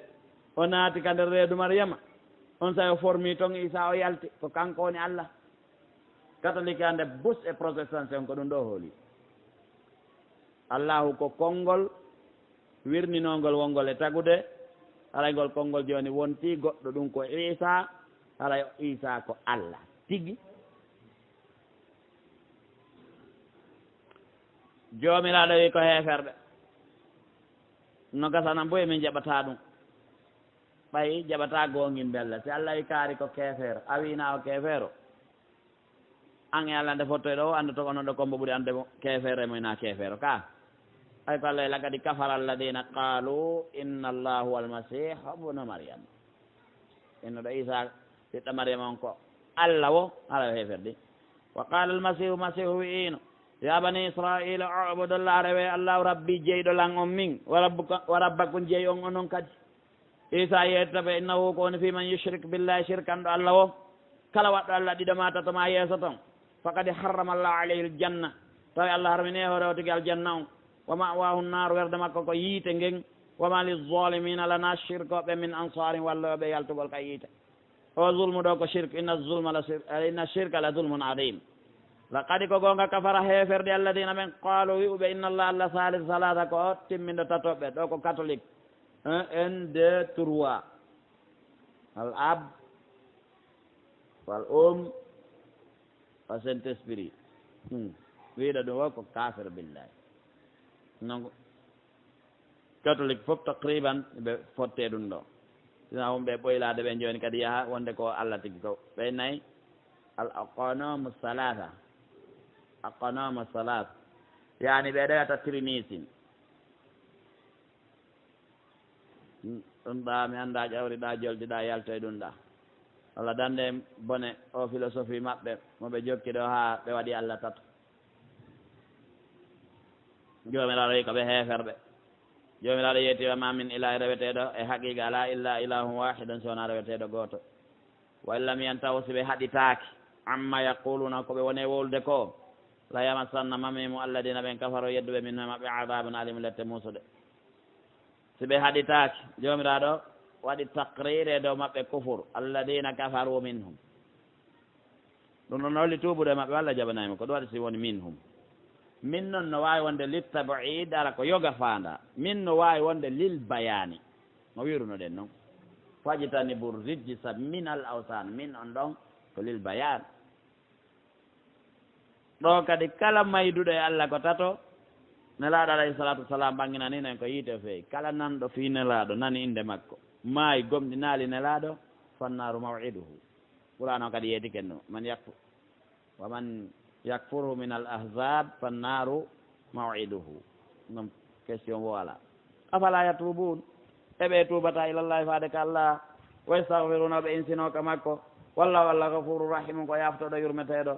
o naati ka nder reedu mariama on sa o formi toon isa o yalti ko kanko woni allah catholique ande bus e protestant on ko ɗum ɗo hooli allahu ko konngol wirninongol wongol e tagude haraygol konngol joni wonti goɗɗo ɗum ko isa haray isa ko allah tigi joomiraɗo wi ko heeferɓe no gasanan boye min jaɓata ɗum ɓay jaɓata gongin bella si allah yi kaari ko keefeero a wina o keefeero an e allah nde fottoy ɗo ande to onon ɗo kombo ɓuuri ande keefeero e moyna keefeero ka ay ko allah lagadi kafara alladina qalu inna allah huwa almasih ibnu maryam innoɗo isa ɓiɗɗo mariama on ko allah wo ala heferɗi wa qala almasihu masihu wiino ya bani israila ubudullah rewe allahu rabbi jeyɗo lan on min wa rabbakum jeey on onon kadi isa yetta ɓe innahu ko woni fi man yushrik billahi shirkan ɗo allah wo kala waɗɗo allah ɗiɗoma tatoma yeeso toon fakadi harrama allahu alayhi aljanna tawi allah harmini hoore o tigi aljanna on wa mawahu nnar werde makko ko yiite ngen wama lizalimina lana shirkoɓe min ansarin walloɓe yaltugol ka yiite o zulmu ɗo ko shirk inna shirka la zulmun adim laqad ko gonga kafara heferɗe alladina men qalu wi'uɓe inna allah allah salis salata ko timmindo tatoɓe ɗo ko catholique 1 2 3 al ab wal wa saint esprit wiiɗa ɗum o ko kafir billahi donc catholique fof taqriban ɓe fotte ɗum ɗo sina wonɓe ɓoylade ɓe joni kadi yaaha wonde ko allah tigi ko ɓe nayyi al aqonomu salata aqonomu salat yani ɓe ɗewata trinisin ɗum ɗa mi anda ƴawriɗa joldiɗa yaltoye ɗum ɗa walla dande bone o philosophie maɓɓe moɓe jokki ɗo ha ɓe waɗi allah tato jomiraɗo wi ko ɓe heferɓe jomiraɗo yettima ma min ilahi reweteɗo e haqiqa ala illa ilahu wahidun sowona reweteɗo goto wa illam yantahu si ɓe haɗitaki amma yaquluna koɓe woni wolde ko la yamassanna mamimu alladina ɓen kafaro yedduɓe min maɓɓe adabun alimu lette musude si ɓe haɗitaki jomiraɗo waɗi taqrire dow maɓɓe kufur alladina kafaru minhum ɗum ɗon holli tubude maɓɓe walla jaɓanaymo ko ɗum waɗi si woni minhum min noon no wawi wonde lil tabid ala ko yoga fanda min no wawi wonde lil bayani no wiruno ɗen noon fajitani bour rijjisa min al awsan min on ɗon ko lil bayan ɗo kadi kala mayduɗo e allah ko tato nelaɗo alayhi salatu wasalam ɓanginanino en ko yiite feewi kala nanɗo fi nelaɗo nani inde makko maayi gomɗi naali nelaɗo fannaru mawiduhu qur'an o kadi yeetiken no man yakfu wa man yakfuru min al ahzab fannaru mawiduhu ɗum question voilà afala yatubun eɓe tubata ilallahi faade ka allah wa yastahfiruna ɓe insinoka makko wallahu allah gafuru rahimu ko yaftoɗo yurmeteɗo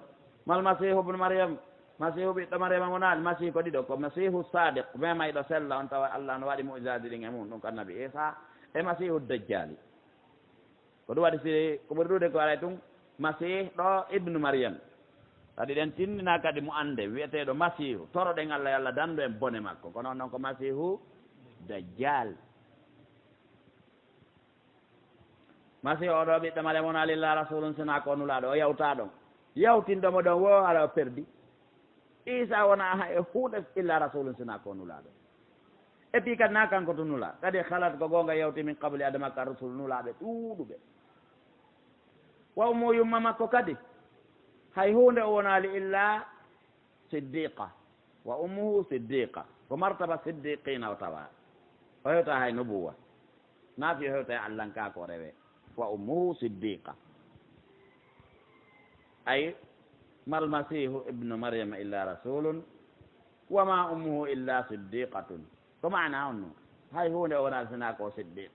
mal masihu bnu mariam masihu ɓiɗɗo mariama wonani masihu ko ɗiɗo ko masihu sadiq memayɗo sella on tawa allah no waɗi mu'jisaji ɗin e mum ɗum ko annabi isa e masihu dajjali ko ɗum waɗi si ko ɓuri ɗude ko aray tun masih ɗo ibnu mariam kadi ɗen tindina kadi mo ande wiyeteɗo masihu toroɗen allah yo allah dandu en bone makko kono noon ko masihu dajjal masihu oɗo ɓiɗɗo mariam wona lillah rasulun sina ko nulaɗo o yawta ɗon yawtinɗomo ɗon wo ala o perdi isa wona ha e huuɗe illa rasulun sina ko nulaɗo et puis kadi na kanko to nula kadi halat ko gonga yawti min qabli adama ka rasul nulaɓe ɗuuɗuɓe waw mo yumma makko kadi hay hunde o wonali illa siddiqa wa ummuhu siddiqa ko martaba siddiqina o tawa o hewta hay nubuwa nafi o hewta e allahnka ko rewe wa ummuhu siddiqa ay mal masihu ibnu maryama illa rasulun wa ma ummuhu illa siddiqatun ko mana on noon hay hunde o wonali sina ko siddiq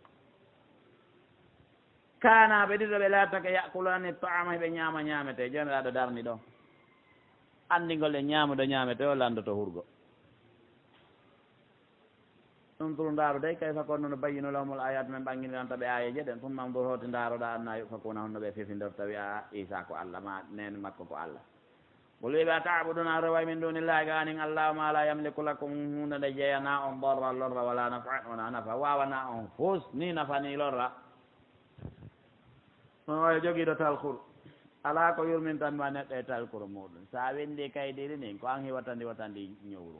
kanaɓe ɗiɗo ɓe laatake yakulani taama ɓe ñaama ñaamete jomiraɗo darni ɗo andigol e ñaamuɗo ñaamete o landoto hurgo ɗum turu ndaaru de kayfa konno no bayino lawmol ayat men ɓanginiranta ɓe ayeje ɗen tum mamdour hoti ndaaroɗa anna yufakuna honno ɓe fefindor tawi a isa ko allah ma nene makko ko allah qul wiɓe a tabuduna reway min dunillahi ganin allah ma la yamliku lakum hunde nde jeeyana on borra lorra wala nafa wona nafa wawana on fus ni nafa ni lorra on wawi joguiɗo talkour ala ko yurmintanma neɗɗo e talkour muɗum sa windi kaydiri ni ko an hiwatandi watandi ñowru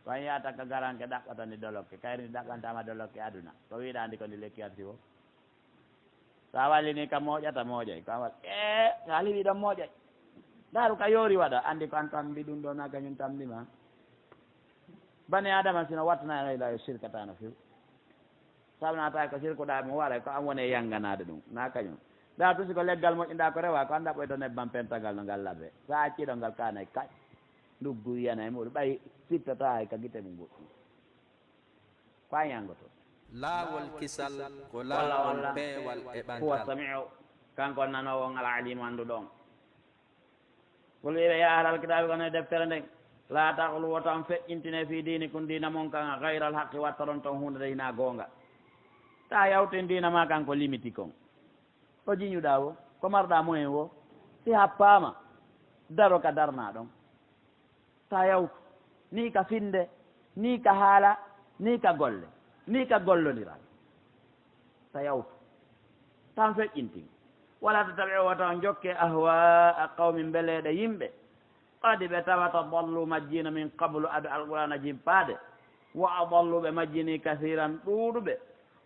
ko an yataka garanke ɗaɓɓatandi dolokke kayri ndi ɗaɓɓantama dolokke aduna ko wiɗandi ko ndi lekki arti o sa wallini kam moƴata moƴoy kam wa sa liwi ɗon moƴoy daru ka yoori waɗa andi ko an tambi ɗum ɗo na kañum tambima bani adama sino wattana ila shirkatano few sabnata ko sirkuɗa mo waɗa ko an woni yanganade ɗum na kañum ɗa tusi ko leggal moƴƴinɗa ko rewa ko anda ɓoyto nebban pentagal no ngal laɓe sa acciɗo ngal kanay kaƴ nduggu yiyana e muɗum ɓay sittata hay ka guite mum goɗɗum ko an yangoto laawol kisal ko laawol peewal e huwa ɓantal samiu kanko nanowo ngal alimu annduɗo on wol wiɓe ya ahlal kitabe kono e deftere nden la tahlu wo tan feƴƴintine fi dini kun dina mon kan gayral haqqi watta ɗon ton hunde de hina goonga ta yawten dina ma kanko limiti kon o jiñuɗa wo ko marɗa moyen wo si happama daro ka darna ɗon ta yawtu ni ka finde ni ka haala ni ka golle ni ka gollodiral ta yawtu tan feƴƴintin wala tataɓe o taw jokke ahwa qawmin beleɗe yimɓe qadi ɓe tawata dallu majjina min qablu aɓe alqur'ana jimpade wa adalluɓe majjini kathiran ɗuuɗuɓe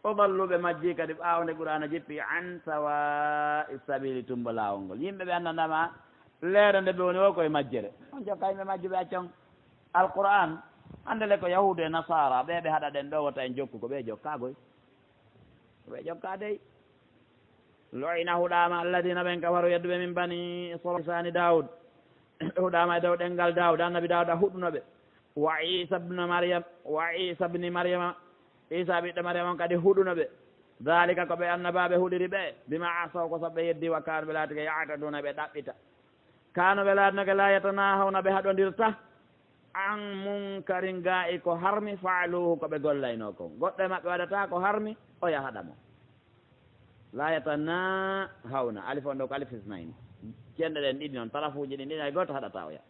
o dalluɓe majji kadi ɓawde qur'ana jippi an sawa'i sabili tumba lawol ngol yimɓe ɓe anndanama leere nde ɓe woni o koye majjere on jokka yimɓe majjuɓe accon alqur'an andele ko yahudu e nasara ɓe haɗa ɗen ɗo wota en jokku ko ɓe jokkagoy ɓe jokka dey loyna huɗama alladina ɓen kafaru yedduɓe min bani sani daoud huɗama e dow ɗengal daoud annabi daoud a huɗunoɓe wa isa bne mariam wa isa bni mariama isa ɓiɗɗo mariama on kadi huɗunoɓe dalika ko ɓe annabaɓe huɗiri ɓe bima asaw ko soɓe yeddi wa kanu ɓe laatike yataduna ɓe ɗaɓɓita kanu ɓe laatinoke la yatanahawna ɓe haɗodirta an munkarin ga i ko harmi faaluhu ko ɓe gollayno kon goɗɗo e maɓɓe waɗata ko harmi o yahaɗamo la yatanahawna alif on ɗo ko alif isnaini cenɗe ɗen ɗiɗi noon tarafuji ɗin ɗiɗi hay goto haɗata o ya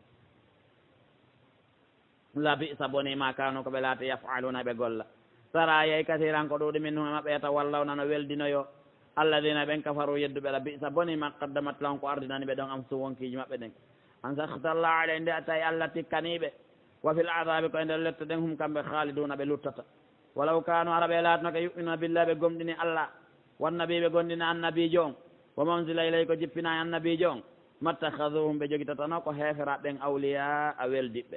labi sa boni ma kanu ko ɓe laati yafaluna ɓe golla sara yey kasiran ko ɗuɗi min hume maɓɓe yata wallawna no weldinoyo alladina ɓen kafaru yedduɓe la bi sa boni ma qaddamat lahum ko ardinani ɓe ɗon am su wonkiji maɓɓe ɗen an sahtallah alay nde a tawi allah tikkaniɓe wa fil adabi ko e nder lette ɗen hum kamɓe khaliduna ɓe luttata walaw kanu ara ɓe laatnoke yuminuna billah ɓe gomɗini allah wannabi ɓe gondini annabijo on wa manzila ilay ko jippina e annabijo on mattahaduhum ɓe jogitatano ko heefera ɓen awliya a weldiɓɓe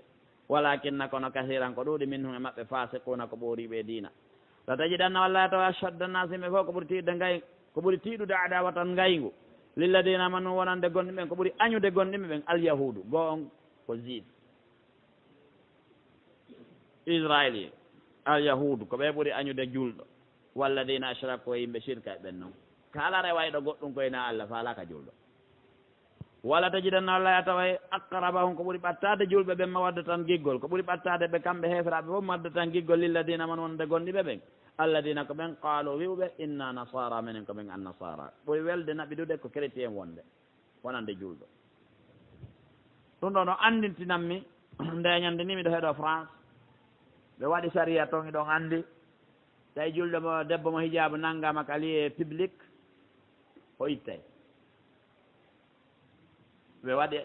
walakinna kono kasiran ko ɗuuɗi min hum e maɓɓe fasikuna ko ɓooriɓe diina so tajiɗanna wallahi tawa ashadda nnasi ɓe fof ko ɓuri tiɗde ngay ko ɓuri tiɗude adawa tan ngaygu lilladina amanu wonande gonɗi ɓen ko ɓuri añude gonɗiɓe ɓen alyahudu goo on ko juif israéli alyahudu ko ɓe ɓuri añude julɗo walladina ashraku yimɓe shirka e ɓen noon kala rewayɗo goɗɗum koyna allah falaka julɗo walla tajiɗanna wallahi a taway aqrabahum ko ɓuri ɓattade julɓe ɓen ma wadda tan giggol ko ɓuri ɓattade ɓe kamɓe heeferaɓe fof madda tan giggol lilladina man wonde gonɗiɓe ɓen alladina ko ɓen qaalu wiwɓe inna nasara minen ko ɓen annasara ɓuri welde naɓiɗude ko chrétien wonde wonande julɗo ɗum ɗo no andintinanmi ndeñande ni miɗo heeɗo france ɓe waɗi saria toon iɗon andi tawi julɗo mo debbo mo hijabu nanggama ka lieu public o ittay ɓe waɗi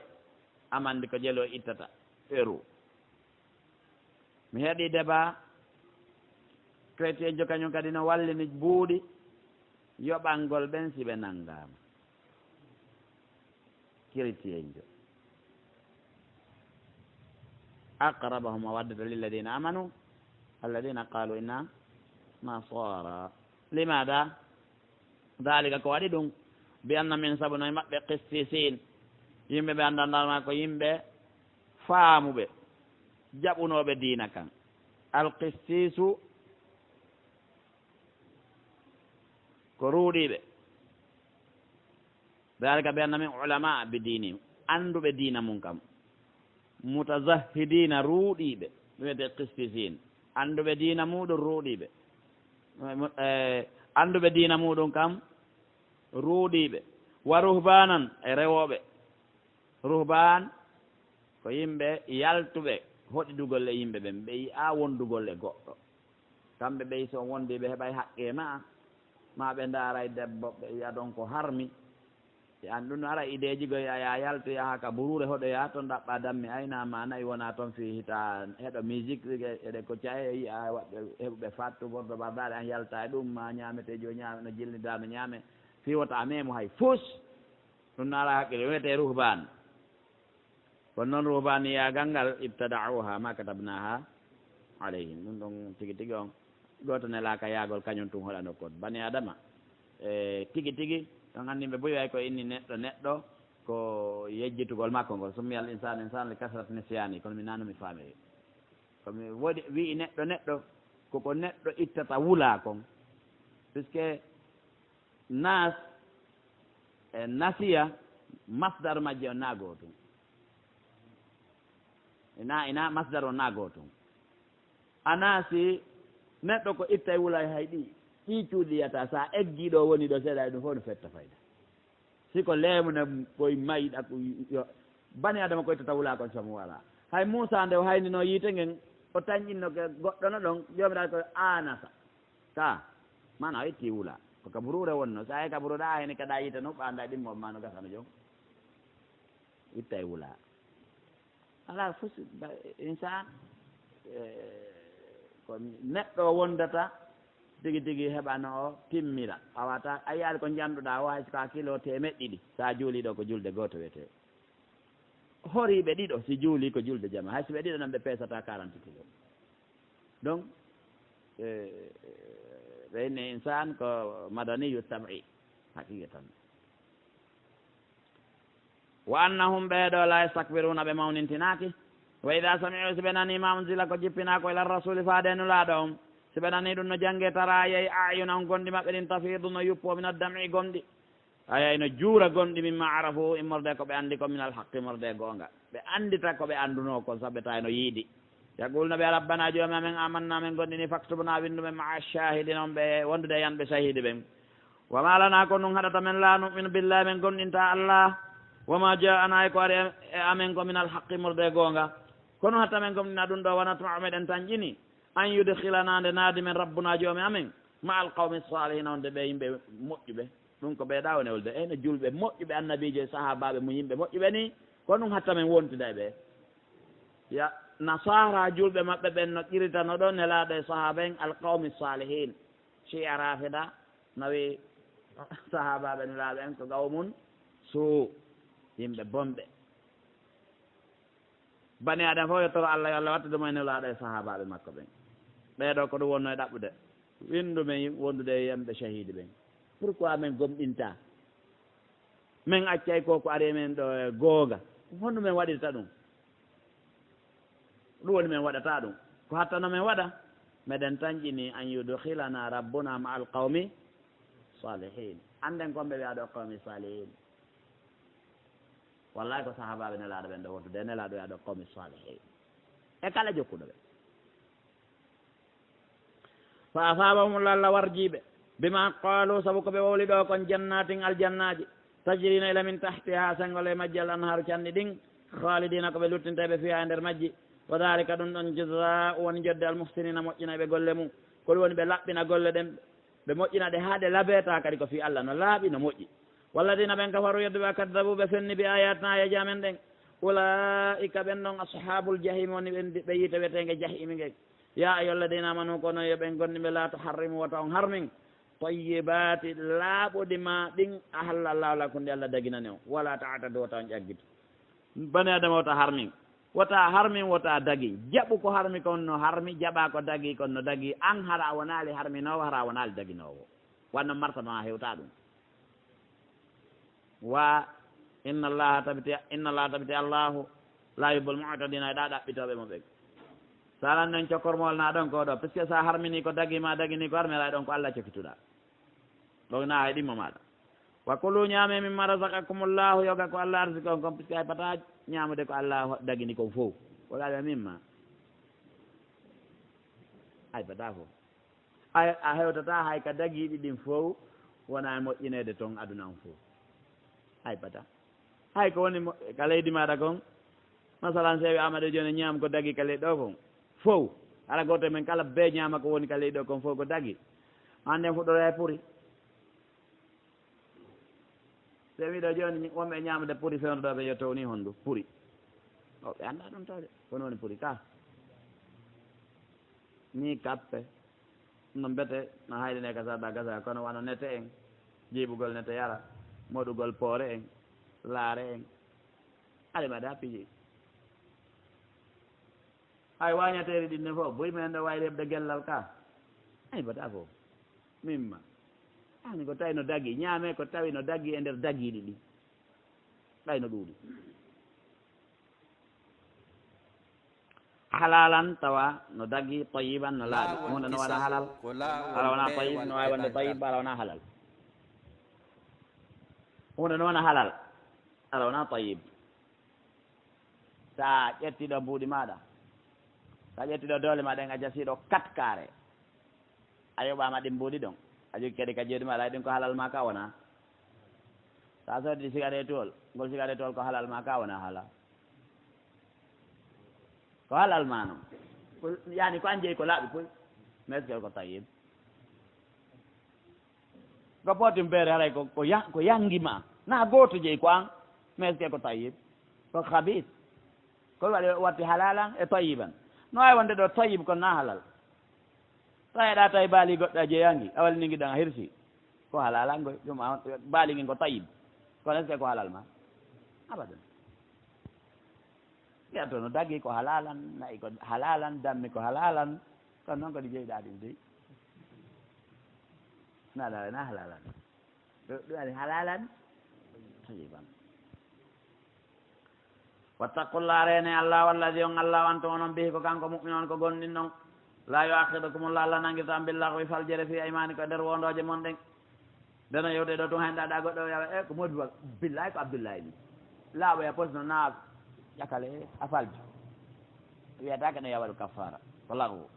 amande ko jeelo ittata euro mi heeɗi débat chrétien jo kañum kadi no wallini buuɗi yoɓangol ɓen si ɓe nanggama chrétien jo aqrabahum a waddata lilladina amanu alladina qalu inna nasara limada dalika ko waɗi ɗum bi anna min sabu noye maɓɓe qistisin yimɓe ɓe anndandarma ko yimɓe faamuɓe jaɓunoɓe diina kan alqistisu ko ruuɗiɓe dalika bi anna min ulama bi dinihim annduɓe diina mum kam mutazahidina ruuɗiɓe wiyete qistisin annduɓe diina muɗum ruuɗiɓe annduɓe diina muɗum kam ruuɗiɓe wa ruhbanan e rewoɓe ruhban ko yimɓe yaltuɓe hoɗiɗugol e yimɓe ɓen ɓe yiya wondugol e goɗɗo kamɓe ɓey so wondiɓe heɓay haqqe ma ɓe ndaaray debbo ɓe yiya ɗon ko harmi an ɗum ara ideji goy aya yaltu yaha ka burure hoɗoya toon ɗaɓɓa dammi aynama nayi wona toon fi hita heɗo musique eɗe ko caye yiya waɗɓe heɓuɓe fattu gordo bardaɗe an yalta e ɗum ma ñamete jo ñame no jilnida no ñaame fi wota memo hay fus ɗum no ara haqqille wiyete ruhban kono noon ruhbaniyagal ngal ibtada'uha ma katabnaha alayhim ɗum ɗon tigi tigi on goto nelaka yaagol kañum tum hoɗano kon bani adama tigi tigi ɗon anndi ɓe boyi way ko inni neɗɗo ko yejjitugol makko ngol summi al insan li kasrat nisyani kono mi nanu mi faamiri komi woɗi wii neɗɗo koko neɗɗo ittata wula kon puisque nas e nasiya masdar majje o naagoo tum ina masdar o naagoo tum a naasi neɗɗo ko itta e wula hay ɗi cuuɗiyata sa eggiɗo woni ɗo seeɗa ɗum fof no fetta fayda siko leemune koye mayiɗa bani adama ko ittata wula kon somo wala hay Moussa nde o haynino yiite ngen o tañƴinno ke goɗɗo no ɗon jomiraɗo ko anasa ta mana o itti wula ko kaburure wonno sa e kaburuɗa hene kaɗa yiite no ɓanda ɗimmo ma no gasano jom itta e wula ala fof insan ko neɗɗo wondata tigi tigi heɓano o timmira awata a yaari ko janduɗa o hay sika kilo temeɗɗe ɗiɗi sa juuliɗo ko julde goto wiyete horiɓe ɗiɗo si juuli ko julde jama hay so ɓe ɗiɗo nan ɓe pesata 40 kilo donc ɓeyni insan ko madaniyu tabi haqiqa tan wa annahum ɓeeɗo la yastakbiruna ɓe mawnintinaki wa ida samiu si ɓe nani ma unzila ko jippinako ila rasuli faadenulaɗo on si ɓe nani ɗum no jangge tara yeyi ayuna on gonɗi maɓɓe ɗin tafidu no yuppo min addami gonɗi ayay no juura gonɗi mimma arafu immorde ko ɓe anndi ko min alhaqi morde goonga ɓe anndita ko ɓe annduno kon saɓe tawi no yiiɗi yaqulno ɓe rabbana joomi amen amanna men gonɗini faktubna windumen maa shahidin on ɓe wondude yanɓe shahidi ɓen wama lana ko ɗum haɗata men la numinu billahi men gonɗinta allah wama jaana e ko ari e amen ko min alhaqi morde goonga kono hatta men gomɗina ɗum ɗo wona tuma meɗen tan ƴini an yudkhilana nde naadi men rabbuna joomi amen ma alqawmi salihina onde ɓe yimɓe moƴƴuɓe ɗum ko ɓeeɗa woni wolde eyno julɓe moƴƴuɓe annabijo e sahabaɓe mo yimɓe moƴƴuɓe ni kono ɗum hatta men wontida e ɓe ya nasara julɓe maɓɓe ɓen no ƴiritano ɗo nelaɗo e sahaba en alqawmi salihin chia rafida nawi sahabaɓe nelaɗo en ko gawmum suu yimɓe bonɓe bani aɗen fof yettoro allah yo allah wattudemo e nelaɗo e sahabaɓe makko ɓen ɓeeɗo ko ɗum wonno e ɗaɓɓude windumen wondude e yimɓe shahidi ɓen pourquoi min gomɗinta min accay ko ari men ɗo e goonga honno min waɗirta ɗum ɗum woni min waɗata ɗum ko hattano min waɗa meɗen tañƴini an yudkhilana rabbuna ma alqawmi salihin anden komɓe wiya ɗo qawmi salihin wallahi ko sahabaɓe nelaɗo ɓen ɗo wontude nelaɗo wiya ɗo qawmi salihin e kala jokkuɗo ɓe fa asabahum allah warjiɓe bima qalu sabu ko ɓe wowli ɗo kon jannatin aljannaji tajrina ila min tahtiha sengol e majji al anharu canɗi ɗin khalidina ko ɓe luttinteɓe fiya e nder majji wa dalika ɗum ɗon jazau woni jodde almuhsinina moƴƴinaɓe golle mum koɗum woni ɓe laɓɓina golle ɗen ɓe moƴƴina ɗe ha ɗe laaɓeta kadi ko fi allah no laaɓi no moƴƴi walladina ɓen kafaru yedduɓe a kaddabu ɓe fenni bi ayatina ye jamen ɗen ulaika ɓen ɗon ashabul jahim woni ɓe yiite wetege jahimi ngen ya ayolladina amanu kono yo ɓen gonɗiɓe la tuharrimu wota on harmin tayyibati laaɓuɗi ma ɗin ahalla allahu lakum nde allah daginani o wala taatadu wota on ƴaggito bani adama wota harmin wota dagi jaɓu ko harmi kon no harmi jaɓa ko dagi kon no dagi an hara wonali harminowo hara wonali daginowo wanno martaba ma hewta ɗum wa inna allaha tabiti allahu la yuhibbul mu'tadina e ɗa ɗaɓɓitoɓe mo ɓen salan noon cokkormol na ɗon ko ɗo puisque sa harmini ko dagima dagini ko harmi ala ɗon ko allah cokkituɗa ɗon na hay ɗimmo maɗa wa kulu ñaame mimma razaqakumullahu yoga ko allah arsiki on kon puisque hay pata ñamude ko allah dagini kon fof woɗaɓe mimma hay pata fof a hewtata hay ka dagiɗi ɗin fof wona moƴƴinede toon aduna on fof hay pata hay ko woni ka leydi maɗa kon masalan sewi amaɗo joni ñaam ko dagi ka leydi ɗo kon fof ala goto men kala be ñaama ko woni ka leydi ɗo kon fof ko dagi handen fuɗɗora e puri se wiɗo joni wonɓe ñaamde puri fewnoɗoɓe yo towni honndu puri o ɓe annda ɗum tawde kono woni puri ka ni kappe no mbete no haydine ka saɗa gasa kono wano nete en jiɓugol nete yara moɗugol poore en laare en aɗa mbaɗa piiji hay wañateeri ɗin ne fof boyi men ɗo wawi lebde gellal ka ay bata fof mimma ani ko tawi no daggi ñaame ko tawi no daggi e nder daggiɗi ɗi ɗay no ɗuuɗi halalan tawa no daggi tayiban no laaɓi hunde no waɗa halal ala wona tayib no wawi wonde tayib ala wona halal hunde no wona halal ala wona tayib sa ƴettiɗo mbuuɗi maɗa sa ƴettiɗo doole maɗa en a jasiɗo 4 carré a yoɓama ɗin mbuuɗi ɗon a jogui kadi ka jeeɗi maɗa ɗin ko halal ma ka wona sa soddi cigarette tol ngol cigarette tol ko halal ma ka wona halal ko halal ma noon ko yani ko an jeeyi ko laaɓi koy mais est ce que ko tayib ko potim beere haray ko yanggima na gooto jeeyi ko an mais est ce que ko tayib ko habis ko waɗi watti halalan e tayiban no wawi wonde ɗo tayib kono na halal taweɗa tawi baali goɗɗo a jeeyangi a walningui ɗan a hirsi ko halalan goy ɗum baaligui ko tayib kono est ce que ko halal ma abadan ƴetto no daggi ko halalan nayi ko halalan dammi ko halalan kono noon kadi jeeyɗa ɗum dey naɗa na halalan ɗum ari halalan tayiban wattaqullah rene allah walladi on allah wanto onon bihi ko kanko mu'min on ko gonɗin noon la yuakhidukumullah allah nangirtan billahwi faljere fi aymani ko nder wondoje mon ɗen ndeno yewde ɗo tun henɗaɗa goɗɗo yawa e ko modi billahi ko abdoullahi ni laaɓoya posno na ƴakale a faljo wiyatake no yawaɗo kaffara ko lago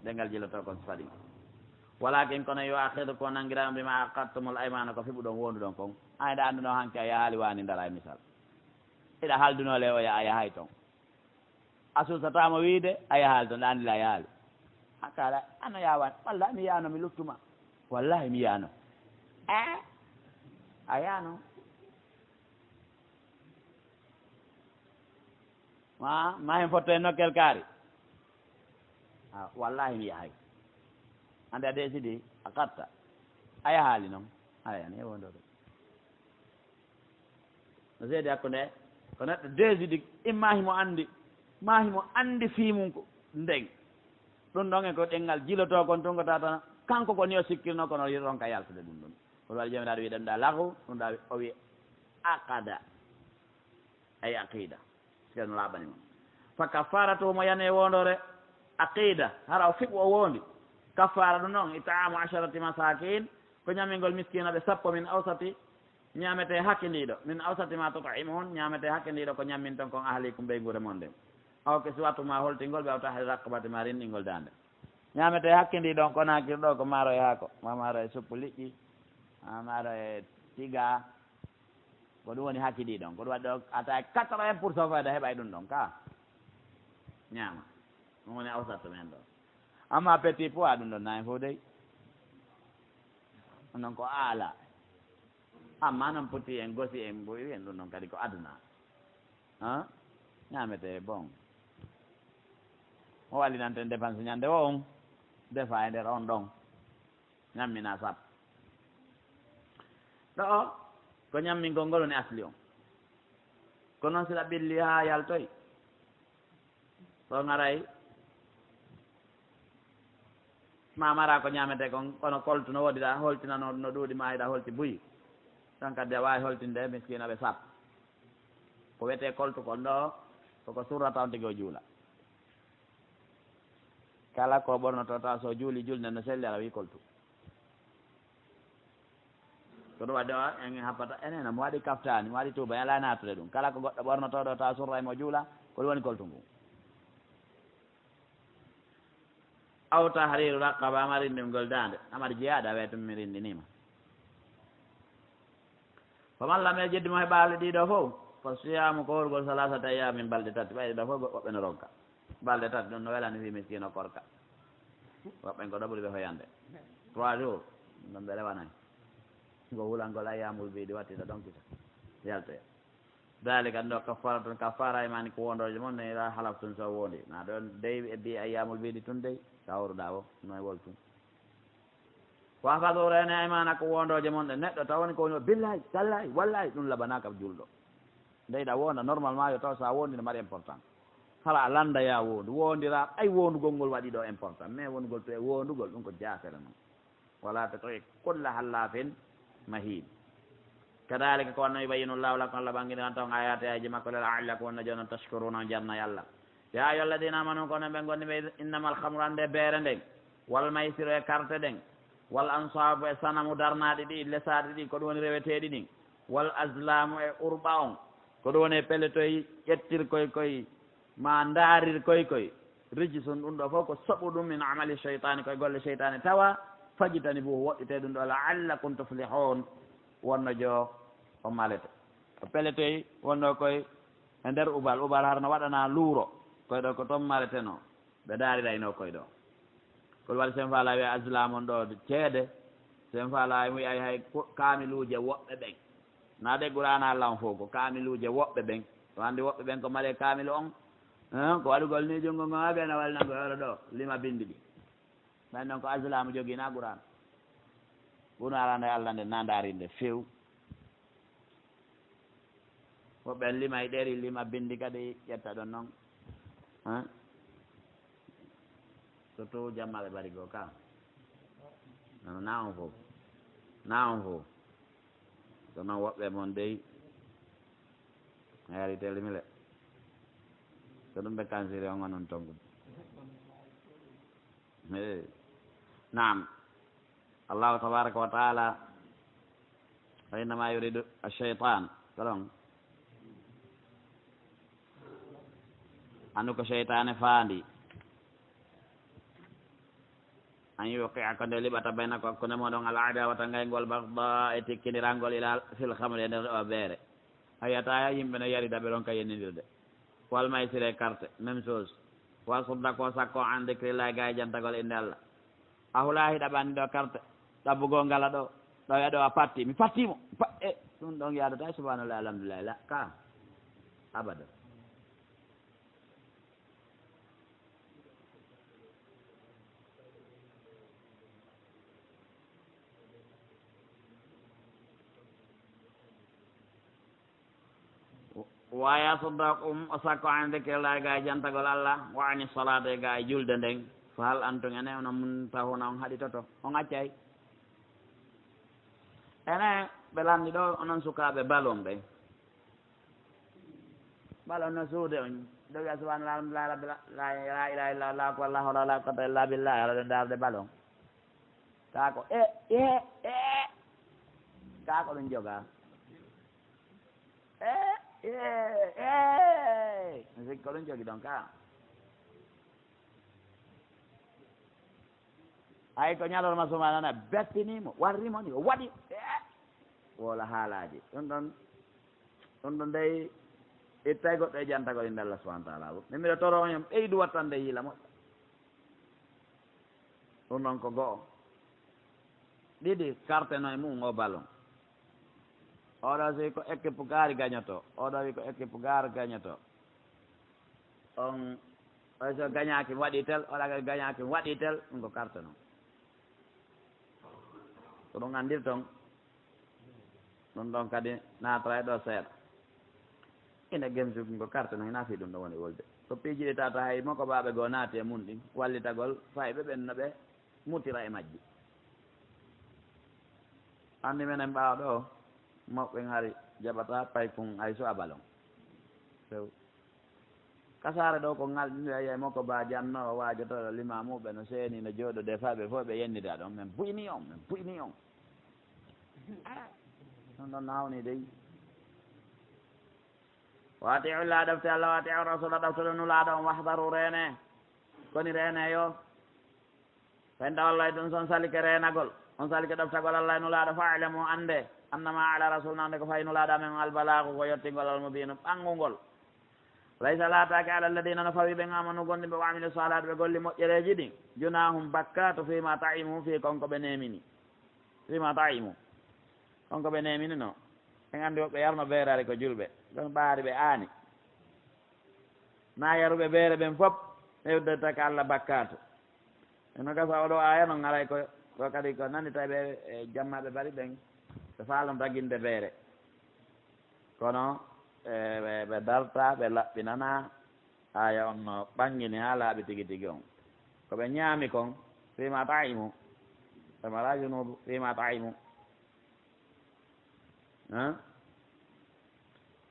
ɗengal jiloto kon faɗi walakin kono yo akhidu ko nangirama bima aqadtumul aymana ko fiɓuɗon wonduɗon kon ayɗa anduno hanke a yahaali wani ndara e misal iɗa haaldunole o ya a yahay toon a susatama wiide a yahaali toon ɗa andila a yahaali hakkala ano yawani wallahi mi yano mi luttuma wallahi mi yano a yano ma hen fotto e nokkel kaari wallahi mi yahay ande a décidi a katta a yahaali noon ayani e wondo ɗo no seedi hakkude ko neɗɗo décidi imma himo andi fimum ko ndeng ɗum ɗon e ko ɗengal jiloto kon tun ko tata kanko ko ni o sikkirno kono ronka yaltude ɗum ɗon kono waɗi jomiraɗo wiɗen ɗa lahu ɗum ɗa o wi aqada ay aqida sikeno laaɓanima fa kafaratu mo yana e wondore aqida hara o fiɓu o wondi kaffara ɗum noon itaamu asharati masakin ko ñamingol miskinaɓe 10 min awsati ñamete hakkidiɗo min awsati ma tutaimuhun ñamete hakkidiɗo ko ñammin ton kon ahlikum ɓeygure mon nden aw ke suwatuma holtingol ɓe awta hay rakkabati ma rinɗingol dande ñamete hakkidiɗon ko nakirɗo ko maaro e haako ma maaro e suppu liƴƴi ma maaro e tiga ko ɗum woni hakkidiɗon ko ɗum waɗi ɗo ata 80% fayda heɓay ɗum ɗon ka ñaama ɗum woni awsat men ɗo amma petit poids ɗum ɗon nayi fof dey ɗum ɗon ko aala amma noon poti en gosi en ɓoyi en ɗum ɗon kadi ko aduna ñamete bon o wallinanten dépense ñande o on defa e nder on ɗon ñammina sap ɗo o ko ñammingol ngol woni asli on ko noon siɗa ɓilli ha yaltoy so garay mamara ko ñamete kon kono koltu no woodi ɗa holtina no ɗuuɗi ma yiɗa holti buyi ɗon kadi a wawi holtinde miskinaɓe sap ko wiyete koltu kon ɗo koko surrata on tigi o juula kala ko ɓornoto taw so juuli julde no selli ala wi koltu ko ɗum waɗi o en happata enen mo waɗi kaftani mo waɗi tuuba ala natude ɗum kala ko goɗɗo ɓornotoɗo taw surra emo juula ko ɗum woni koltu ngu aw tahriru raqaba ama rindingol dande amaɗa jeeyaɗa way tum mi rindinima ko malla me jeddimo he ɓaali ɗiɗo fof fa siyamu ko horgol salasata ayamin balɗe tati ɓayɗe ɗo fof woɓɓe no ronka balɗe tati ɗum no welani wi miskino korka woɓɓen ko ɗo ɓuuri ɓe hoyande 3 jours ɗon ɓe rewanayi ngo hulangol ayamul biɗi wattita ɗon kita yaltoya dalika ɗo kaffara tun kaffara imani ko wondoje moon ne ira halaf tun so wondi na ɗon dey e bi ayamul biɗi tun dey kawruɗa o no e wol tun wafadu rene imana ko wondoje moon ɗe neɗɗo taw woni ko woni o billahi tallahi wallahi ɗum labanaka julɗo ndeyɗa wonda normalement yo taw sa wondi no mari important hala landa ya wondu wondira ay wondugol ngol waɗi ɗo important mais wondugol to e wondugol ɗum ko jafere noon wala tatoe kulla hallafin mahin kadalika ko wanno yubayinu llahu lakum allah ɓangini on taw ayate aji makko lel allakum wonna jonon tashkuruna jarna yallah ya ayyuha alladina amanu kono ɓe gonni ɓe innamal hamru ande beere nden wal maysiro e carte ɗen wal ansabu e sanamu darnaɗi ɗi lesaɗi ɗi ko ɗum woni reweteɗi ɗin wal aslamu e urɓa on ko ɗum woni e pelletoy ƴettir koy ma ndaarir koy rijisun ɗum ɗo fof ko soɓu ɗum min amali cheytani koye golle cheytani tawa fajitani bo woɗɗite ɗum ɗo laallakum tuflihun wonno jo o malete o pelletoy wonno koye e nder ubal harno waɗana luuro koye ɗo ko toon maleteno ɓe daarirayno koye ɗo kol waɗi sen faala wiya aslam on ɗo ceede sen faala mi ay hay kaamiluuje woɓɓe ɓen na ɗe ɓurana lan fof ko kaamiluuje woɓɓe ɓen to anndi woɓɓe ɓen ko male kaamilu on ko waɗugol ni junngo ngo ha ɓena walnango oɗo ɗo lima bindi ɗi ɓen noon ko aslamu jogii na ɓurana ɓuno arande allah nde na ndaarinde few woɓɓen lima e ɗeri lima bindi kadi ƴetta ɗon noon surtout jammaɓe ɓari goo ka na on fof so noon woɓɓe moon dey hayari telimi le so ɗum ɓe kansiri on onon tongude naam allahu tabaraka wa taala fa innama yuridu acheytan kolon andu ko cheytane faandi an yuqia ko nde liɓata bayna ko hakkunde moɗon al adawata ngaygol bagda e tikkidirangol ila fil hamre nder ɗo beere a yiyata yimɓe no yarida ɓe ɗon ka yennidirde wal maysire carte même chose wa sudda ko sakko an décrillahi ga e jantagol inde allah a hula hiɗaɓandi ɗo carte ɗabbugol ngala ɗo wiya ɗo a patti mi pattimo ɗum ɗon yadata subhanallah alhamdulillah la ka abada waya soddakum o sakko an décrillahi ga e jantagol allah wa ani salate ga e julde nden fa hal antum ene ono mun tahuna on haɗitoto on accay ene ɓe landi ɗo onon sukaɓe balon ɓe balon no suude on ɗo wiya subhanallah alhamdulillah la ilaha illa allah ko la hawla wala quwwata illa billah alaɗo darde balon kako kako ɗum joga mi sikki ko ɗum jogi ɗon ka ay ko ñalorma suma nana bettinimo warrimo ni o waɗi wola haalaji ɗum ɗon dey ittay goɗɗo e jantagol inde allah subahana taala min mbiɗa toro on ɓeydu wattande hiila moƴƴa ɗum ɗon ko go'o ɗiɗi carte no e mum o ballon oɗo si ko équipe gaari gañoto oɗo wi ko équipe gaar gañoto on oy so gañaki mi waɗi tel oɗa gañaki mi waɗi tel ɗum ko carte noon ko ɗum andir ton ɗum ɗon kadi natara e ɗo seeɗa ine gemsuki ko carte noon ina fi ɗum ɗo woni wolde ko piijiɗi tata hay moko baɓe goo naati e mum ɗin wallitagol fayɓe ɓenno ɓe mutira e majji anndi menen ɓaawa ɗo moɓɓe hari jaɓata pay kun hay so a balon few kasare ɗo ko ngalɗinɗo moko ba janno waajotoɗo limamuɓe no seeni no jooɗo des fois ɓe fof ɓe yennida ɗon min buyni on ɗum ɗon nawni dey wa atiu llah ɗofte allah wa atiu rasula ɗoftoɗo nulaaɗo on wahdaru reene koni reene yo fen tawallay ɗum son salike reenagol on salike ɗoftagol allah e nulaaɗo fa alamu ande annama ala rasul nande ko fayi nulaaɗo amen albalagu ko yettingol almubinu ɓanngugol laysa laatake ala alladina no fawi ɓe amanu gonɗi ɓe wa amilu salat ɓe golli moƴƴereji ɗin junahum bakkatu fima taimu fi konko ɓe nemini fima taimu konko ɓe nemini no en anndi woɓɓe yarno beerare ko julɓe ɗon ɓaari ɓe aani na yaruɓe beere ɓen fof ɓewdetake allah bakkatu eno gasa oɗo aya no garay ko kadi ko nandi tawi ɓe e jammaɓe bari ɓen ɓe faalon raginde beere kono ɓe darta ɓe laɓɓinana aya on no ɓangini ha laaɓi tigi tigi on ko ɓe ñaami kon fima taimu famala junubu fima taimu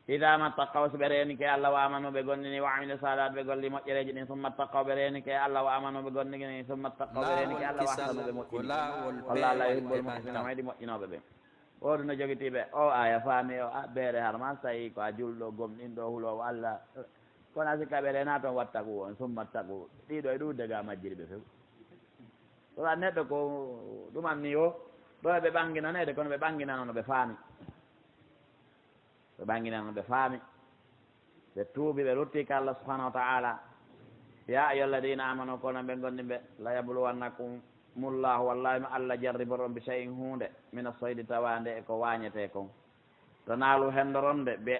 ida mattaqaw so ɓe reeni ke allah wa amanu ɓe gonnini wa amilu salat ɓe golli moƴƴereji ɗin summa ttaqaw ɓe reeni ke allah wa amanu ɓe gonnini summa ttaqaw ɓe reeni ke allah wa ahsanu ɓe moƴƴini walla allah yuhibbul muhsina mayɗi moƴƴinoɓe ɓe oɗum no jogitiɓe o aya faami o ɓeere harma so tawi ko a julɗo gomɗinɗo hulowo allah kono a sikka ɓe reena toon wattaku on summa taku ɗiɗo e ɗude ga majjiri ɓe few soa neɗɗo ko ɗuman ni o ɗo ɓe ɓanginanede kono ɓe ɓanginanono ɓe faami ɓe ɓanginanono ɓe faami ɓe tuubi ɓe ruttike allah subahanahu wa taala ya ayuha alladina amanu kono ɓe gonni ɓe la yabluwannakum mullahu wallahi ma allah jarriboron bi cheyin hunde mina soydi tawande e ko wañete kon to naalu hendoronde ɓe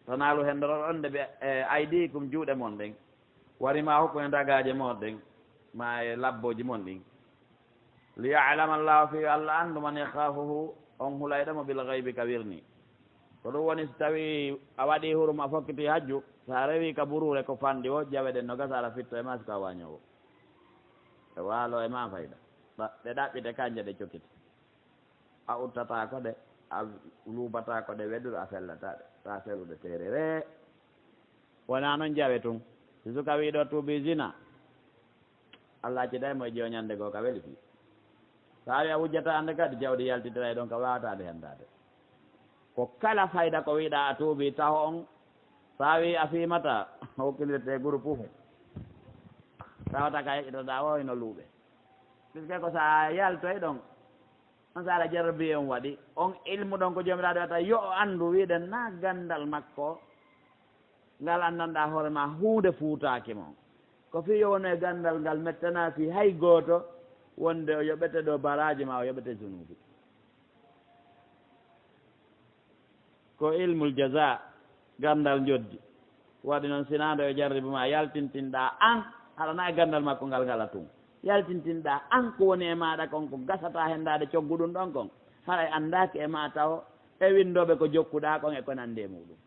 to naalu hendoronde ɓe e aydikum juuɗe mon ɗen warima hokku e dagaje mon ɗen ma e labboji mon ɗin liyalama allahu fi allah andu man yakhafuhu on hulayɗamo bil gaybi ka wirni ko ɗum woni so tawi a waɗi hurum a fokkiti hajju sa rewi ka burure ko fandi o jawe ɗen no gasa ala fitto e ma siko a wañowo e waalo e ma fayda ɗe ɗaɓɓite kanje ɗe cokkiti a uttata ko ɗe a luubata ko ɗe weɗɗuɗo a fellata ɗe sa felude terere wona noon jawe tun si suka wiɗo tuubi zina allah accita mo e joñande goo ka weeli fi sa wi a wujjata ande kadi jawdi yaltitira e ɗon ka wawatade hendade ko kala fayda ko wiɗa a tuubi taho on sa wi a fimata hokkilirte groupe fu tawata ka yeƴƴitoɗa o ino luuɓe puisque ko sa yaltoy ɗon on sa ala jarrabi on waɗi on ilmu ɗon ko jomiraɗo wata yo o anndu wiɗen na gandal makko ngal anndanɗa hoore ma hunde fuutaki mon ko fi yo wono e gandal ngal mettanaki hay gooto wonde o yoɓete ɗo baraji ma o yoɓete junubi ko ilmul jaza gandal joddi waɗi noon sinado e jarribi ma yaltintinɗa an haɗana e gandal makko ngal ngala tun yaltintinɗa an ko woni e maɗa kon ko gasata hendade coggu ɗum ɗon kon haɗa andaki e ma taw e windoɓe ko jokkuɗa kon e ko nande muɗum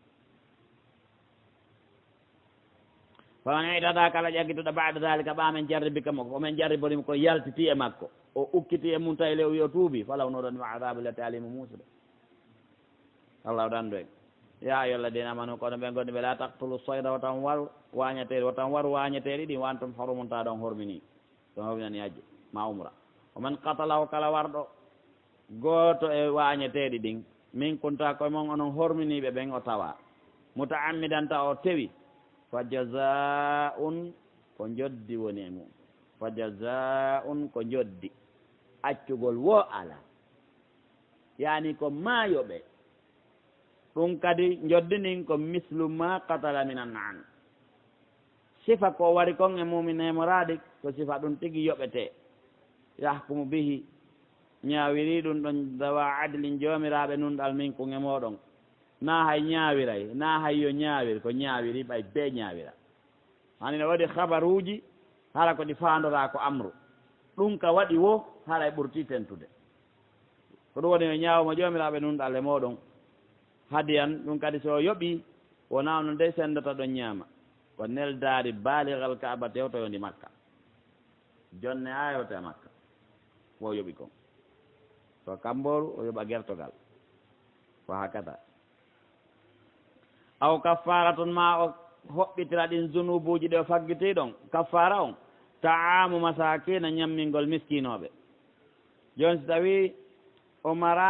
faman itata kala ƴaggitoɗo bada dalika ɓamen jarribi kamo omen jarriborimo ko yaltiti e makko o ukkiti e mum tawi le o wiyo tuubi falaw noɗonima adabu lati alimu musuɗo allah ɗanɗo en ya ayuha alladina amanu kono ɓe gonɗi ɓe la taktulu soyda wotan waru wañeteɗi wotan waru wañeteɗi ɗi wantum horumunta ɗon hormini ɗon horminani hajji ma umra oman qatalahu kala warɗo goto e wañeteɗi ɗin min kunta koye mon onon horminiɓe ɓen o tawa mutaammidanta o tewi fa jazaun ko joddi woni e mum fa jazaun ko joddi accugol wo ala yani ko maayoɓe ɗum kadi joddinin ko mislu ma qatala min an'am sifa ko wari kon e muminemoraɗi ko sifa ɗum tigi yoɓete yahkumu bihi ñawiri ɗum ɗon dawa adlin jomiraɓe nunɗal min kon e moɗon na hay ñawiray na hay yo ñawir ko ñawiri ɓay be ñawira hani ne waɗi habaruji hara ko ɗi fandora ko amru ɗum ka waɗi wo haray ɓurti tentude ko ɗum woni yo ñawmo jomiraɓe nunɗal e moɗon hadiyan ɗum kadi so yoɓi wona no nde sendata ɗon ñaama ko neldari baligal kaaba tewtoyondi makka jonne ha yewte makka fo yoɓi kon so kamboru o yoɓa gertogal ko hakkata aw kaffaratun ma o hoɓɓitira ɗin zunubuji ɗe o faggiti ɗon kaffara on taamu masakina ñammingol miskinoɓe joni so tawi o mara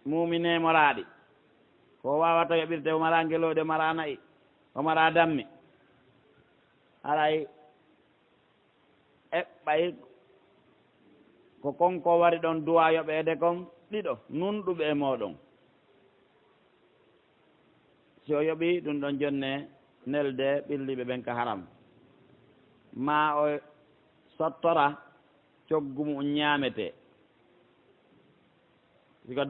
muminemoraɗi ko wawata yoɓirde o mara ngeloɗi o mara nayi o mara dammi haray eɓɓay ko konko wari ɗon duwa yoɓede kon ɗiɗo nunɗuɓe e moɗon si o yoɓi ɗum ɗon jonne nelde ɓilliɓe ɓen ka haram ma o sottora coggumu ñaamete siko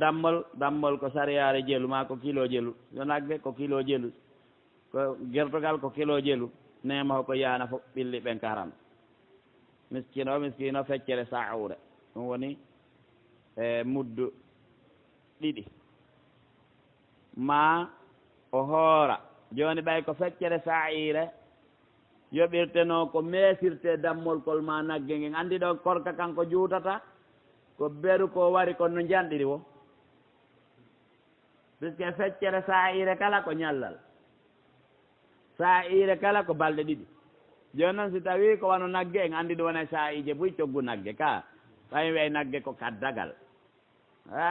dammol ko sariyare jelu ma ko kilo jelu yo nagge ko kilo jelu ko gertogal ko kilo jelu nema ko yana fof ɓilli ɓen ka haram miskino feccere sa'ure ɗum woni e muddu ɗiɗi ma o hoora joni ɓay ko feccere saa'ire yoɓirteno ko meesirte dammol kol ma nagge ngen andi ɗo korka kanko juutata ko beru ko wari kon no janɗiri wo puisque feccere saa'ire kala ko ñallal saa'ire kala ko balɗe ɗiɗi joni noon si tawi ko wano nagge en andi ɗum wona saa'ije buy coggu nagge ka ɓay wiye nagge ko kaddagal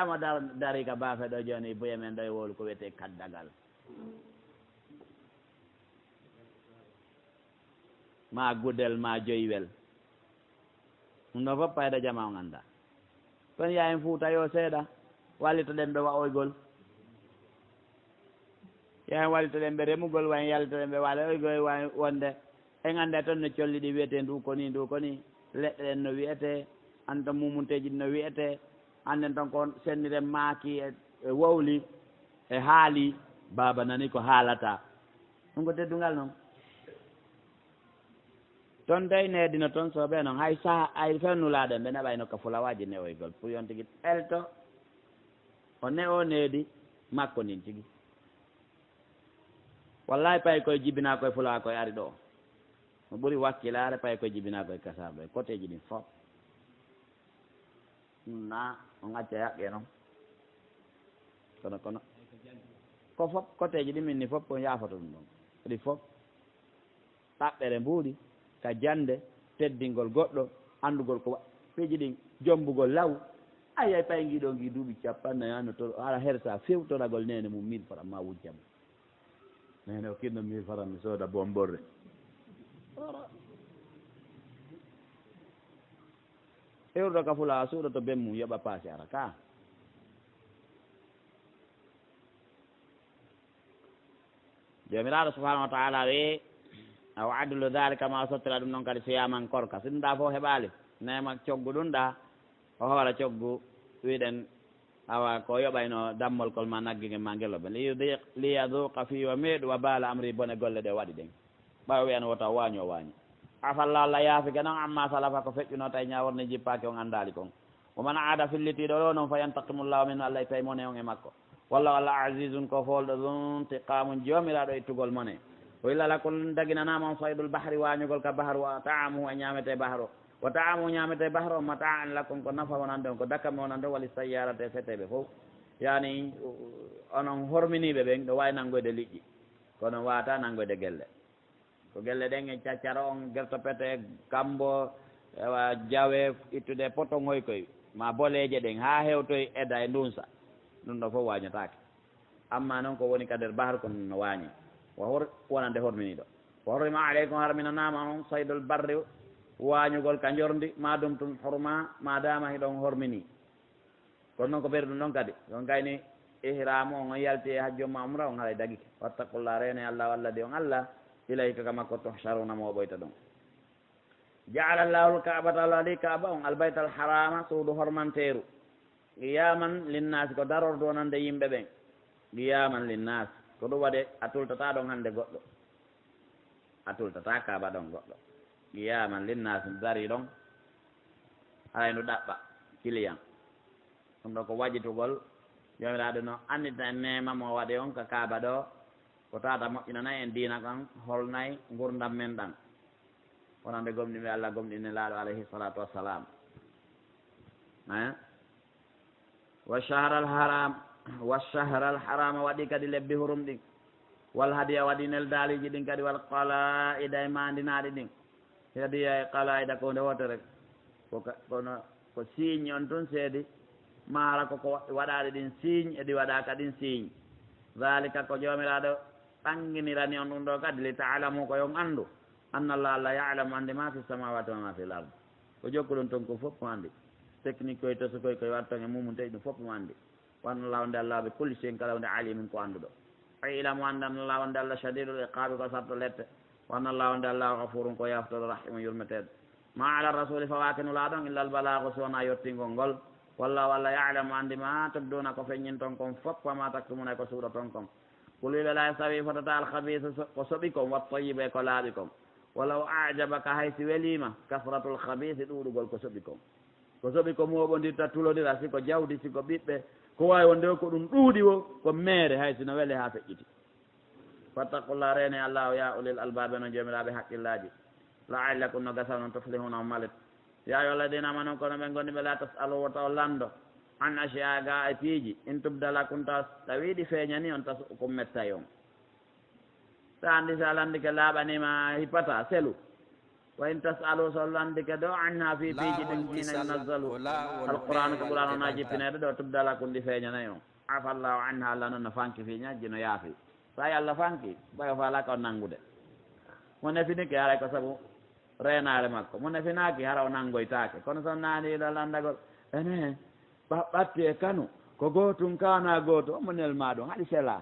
mo dari ka baafe ɗo joni buye men ɗo e wolu ko wiyete kaddagal ma gudel ma joywel ɗum ɗo fof payda jama o ganda kon ya en fuuta yo seeɗa wallito ɗen ɓe waoygol ya en wallito ɗen ɓe remugol wayen yallito ɗen ɓe waoygol wayen wonde en ande toon no colli ɗi wiyete ndu koni leɗɗe ɗen no wiyete anda mumunteji ɗi no wiyete anden ton ko senniren maaki e wowli e haali baba nani ko haalata ɗum ko teddungal noon toon dey needino toon soɓe noon hay saha ay fennulaɗen ɓe naɓayno ka fulawaji newoygol pour yon tigui elto o ne o needi makko nin tigui wallahi pay koye jibina koye fulawa koye ari ɗo no ɓuuri wakkilare pay koye jibina koye kasaɓe côté ji ɗin fof na on acca yaqqe noon kono ko fof côté ji ɗi min ni fof ko yaafoto ɗum ɗon ɗi fof ɗaɓɓere mbuuɗi ka jande teddingol goɗɗo andugol ko peeji ɗin jombugol law ayay pay ngiɗo ngi duuɓi capannayyi ano to ala hersa fewtoragol nene mum 1000 francs ma wujjam nene o kinno 1000 francs mi sooda bomborre hewruɗo ka fula suuɗo to ben mum yoɓa paase ara ka jomiraɗo subahanahu wa taala wi aw adlu dalika ma sottira ɗum noon kadi siyaman korka so ɗum ɗa fof heɓali nema coggu ɗum ɗa o hoora coggu wiɗen awa ko yoɓayno dammol kol ma nagge nge ma ngeloɓe liyaduqa fi wa meeɗu wa baala amri bone golle ɗe waɗi ɗen ɓawa wiyan wota waañi o waañi afalla allah yaafike noon amma salafa ko feƴƴuno tawi ñaworne jippaki on andali kon woman aada fillitiɗo ɗo noon fa yantaqimullahu min allah tawi mone on e makko wallahu allah azizun ko folɗo zuntiqamun jomiraɗo ittugol mone o illala ko daginanama on saydul bahri wañugol ka bahru wa taamuhu e ñamete bahro wa taamuhu ñamete bahro mataan lakum ko nafa wonande on ko dakkami wonande wali sayyarate feteɓe fof yani onon horminiɓe ɓen ɗo wawi nangoyde liƴƴi kono wata nangoyde gelle ko gelle ɗen e caccaro on gerto pete kambo ewa jawe ittude poton hoykoy ma boleje ɗen ha hewtoy edda e ndunsa ɗum ɗo fof wañotake amma noon ko woni ka nder bahru ko no wañi wonande horminiɗo wa horrima aleykum harminanama on saydul barri wañugol ka jorndi ma ɗum tum horma madama hiɗon hormini kono noon ko ɓeri ɗum ɗon kadi ɗon kayni ihramu on yalti e hajjoma umra on haɗa dagui wattaqullah rene allah walladi on allah ilayka ka makko tohsaruna mo ɓoyta ɗum jaala llahu lkabata allah waɗi kaaba on albayta alharama suudu hormanteru qiyaman linnasi ko darordu wonande yimɓe ɓen qiyaman linnas ko ɗum waɗe a tultata ɗon hande goɗɗo a tultata kaaba ɗon goɗɗo qiyaman linnasi dari ɗon hayno ɗaɓɓa kiliyan ɗum ɗo ko wajitugol jomiraɗo no andita en nema mo waɗe on ka kaaba ɗo ko tata moƴƴinanayi en diina kan holnayi gurdam men ɗan wonande gomɗinɓe allah gomɗinne laaɗo alayhi salatu wassalam wachahra alharama waɗi kadi lebbi hurum ɗin wal hadiya waɗi nel daaliji ɗin kadi wal qalaida e mandinaɗi ɗin hadiya e qalaida ko nde wotere kono ko signe on tun seedi maara koko waɗaɗe ɗin signe eɗi waɗaka ɗin signe zalika ko jomiraɗo ɓanginirani on ɗum ɗo kadi li taalamu ko yon anndu anna allah allah yalamu andi ma fi samawati wa ma fi l ard ko jokku ɗum toon ko fof mo andi technique koye toso koye koye watton e mumum tawi ɗum fof mo andi wanna allah wonde allah ɓe kulli chein kala wonde alimin ko annduɗo fa ilamu ande anna allah wonde allah shadidul iqabi ko sarto lette wanna allah wonde allah gafurun ko yaftoɗo rahimu yurmeteɗo ma ala rasuli fawakinu laaɗon illa albalagu so wona yettingol ngol wallahu allah yalamu andi ma tobduna ko feññin toon kon fof wama taktumuna ko suuɗo toon kon kul wiɓe la sawi fotata alhabisa ko soɓi kon wat tayiba e ko laaɓi kon walaw ajabaka haysi welima kasratul habisi ɗuɗugol ko soɓi kon ko soɓi ko moɓodirta tulodira siko jawdi siko ɓiɓɓe ko wawi wonde ko ɗum ɗuuɗi o ko meere hay sino weele ha feƴƴiti fattaqullaha rene allahu ya ulil albabe no jomiraɓe haqqillaji la'allakum no gasa noon tuflihuna o malet ya ayyuha alladina amanu kono ɓe gonɗiɓe la tasalu wota o lando an asiya ga e piiji in tubdalakum tas tawiɗi feeñani on tas kum mettay on sa andi sa landike laaɓanima hippata selu wa in tasalu so landike ɗo anha fi piiji ɗin hina yunazzalu alquran ko ɓuran ona jippinede ɗo tubdalakum ɗi feeñanayi on afallahu anha allah noon no fanki fi ñajji no yaafi sa yi allah fanki ɓayo falaka o nanngude mo nefinike haray ko sabu renare makko mo nefinaki hara o nanngoytake kono so naaniɗo landagol ene ɓatti e kanu ko gootum kana gooto omo nelma ɗum haɗi sela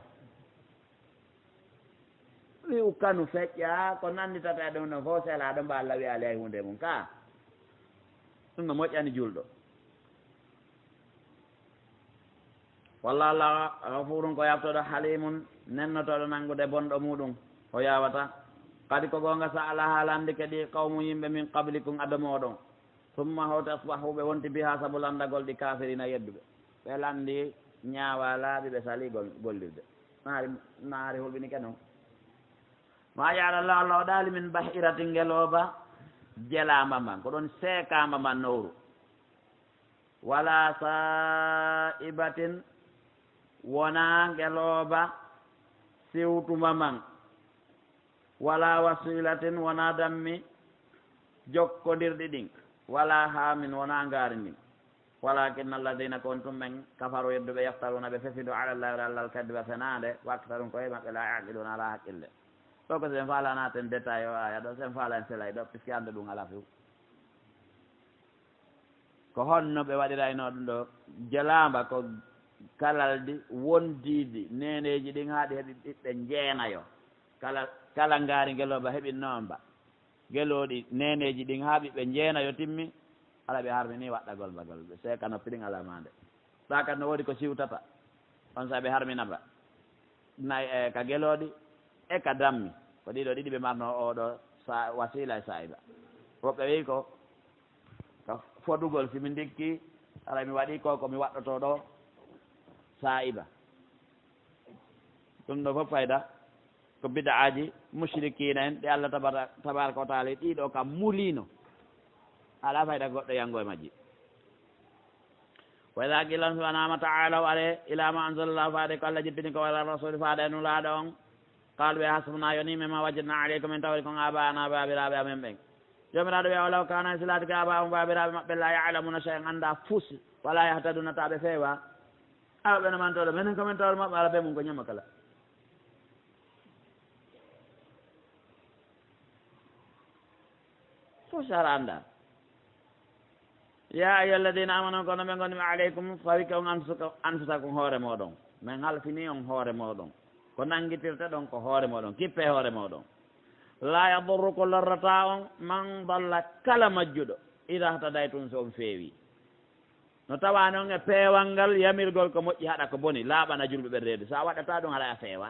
wi kanu feƴƴa ko nannditata ɗum no fof sela ɗo mba allah wi ali hay hunde mum ka ɗum no moƴƴani julɗo walla allah gafurun ko yaftoɗo halimun nennotoɗo nanngude bonɗo muɗum o yawata kadi ko gonga sa ala haalandi kadi qawmu yimɓe min qablikum adamoɗon summa hawte asbahuɓe wonti biha sabu landagol ɗi kafirina yedduɓe ɓe landi ñaawa laaɓi ɓe sali gollirde naari hulɓini ke noon ma yaɗallah allah o ɗaali min bahirati ngelooba jelamba man ko ɗon seekamba man nowru wala saibatin wona ngelooba siwtuma man wala wasilatin wona dammi jokkodirɗi ɗin wala hamin wona ngaari ndin walakinna alladina kontum men kafaru yedduɓe yaftaruna ɓe fefido ala llahi wa allah alkadiba fenade waktarum koye maɓɓe la yaqiluna ala haqqille ɗo ko sen falanaten détail o aya ɗo sen falan selay ɗo puisque ande ɗum ala few ko honno ɓe waɗirayno ɗum ɗo jelamba ko kalaldi wondiidi neneji ɗin haaɗi heeɓi ɓiɓɓe jeenayo kala ngaari ngeloba heeɓi noon ba gelooɗi neneji ɗin haa ɓiɓɓe jeenayo timmi ala ɓe harmini waɗɗagol bagol ɓe seeka noppi ɗin alamande sa kadi no woodi ko siwtata on sa ɓe harminaba nayi ka gelooɗi e ka dammi ko ɗiɗo ɗiɗi ɓe marno oɗo sa wasila e sayiba woɓɓe wi ko fodugol simi ndikki ala mi waɗi ko komi waɗɗoto ɗo sayiba ɗum ɗo fof fayda ko bidaaji mushrikina en ɗi allah tabaraka wa taala ɗiɗo kam mulino ala fayda goɗɗo yango e majji wa ida qila subhanama taalaw ale ila ma anzalallahu faade ko allah jippini ko wala rasuli faade nu laaɗo on qal ɓe hasbuna yonime ma wajadna aleykum en tawri kon abana babiraɓe amen ɓen jomiraɗo wiya walaw kana silati ka aba um babiraɓe maɓɓe la yalamuna cheyan anda fuus wala yahtaduna taɓe feewa awa ɓene mantoɗo minen komin tawre maɓɓe ala ɓe mum ko ñama kala fof sara anda ya ayuha alladina amanu kono ɓe gonmi aleykum fawi ke on anfusakum hoore moɗon min halfini on hoore moɗon ko nangguitirta ɗon ko hoore moɗon kippe hoore moɗon la yadurru ko lorrata on man dalla kala majjuɗo ida hataday tun so on feewi no tawani on e peewal ngal yamirgol ko moƴƴi haɗa ko boni laaɓana julɓe ɓe reedu sa waɗata ɗum haɗa a feewa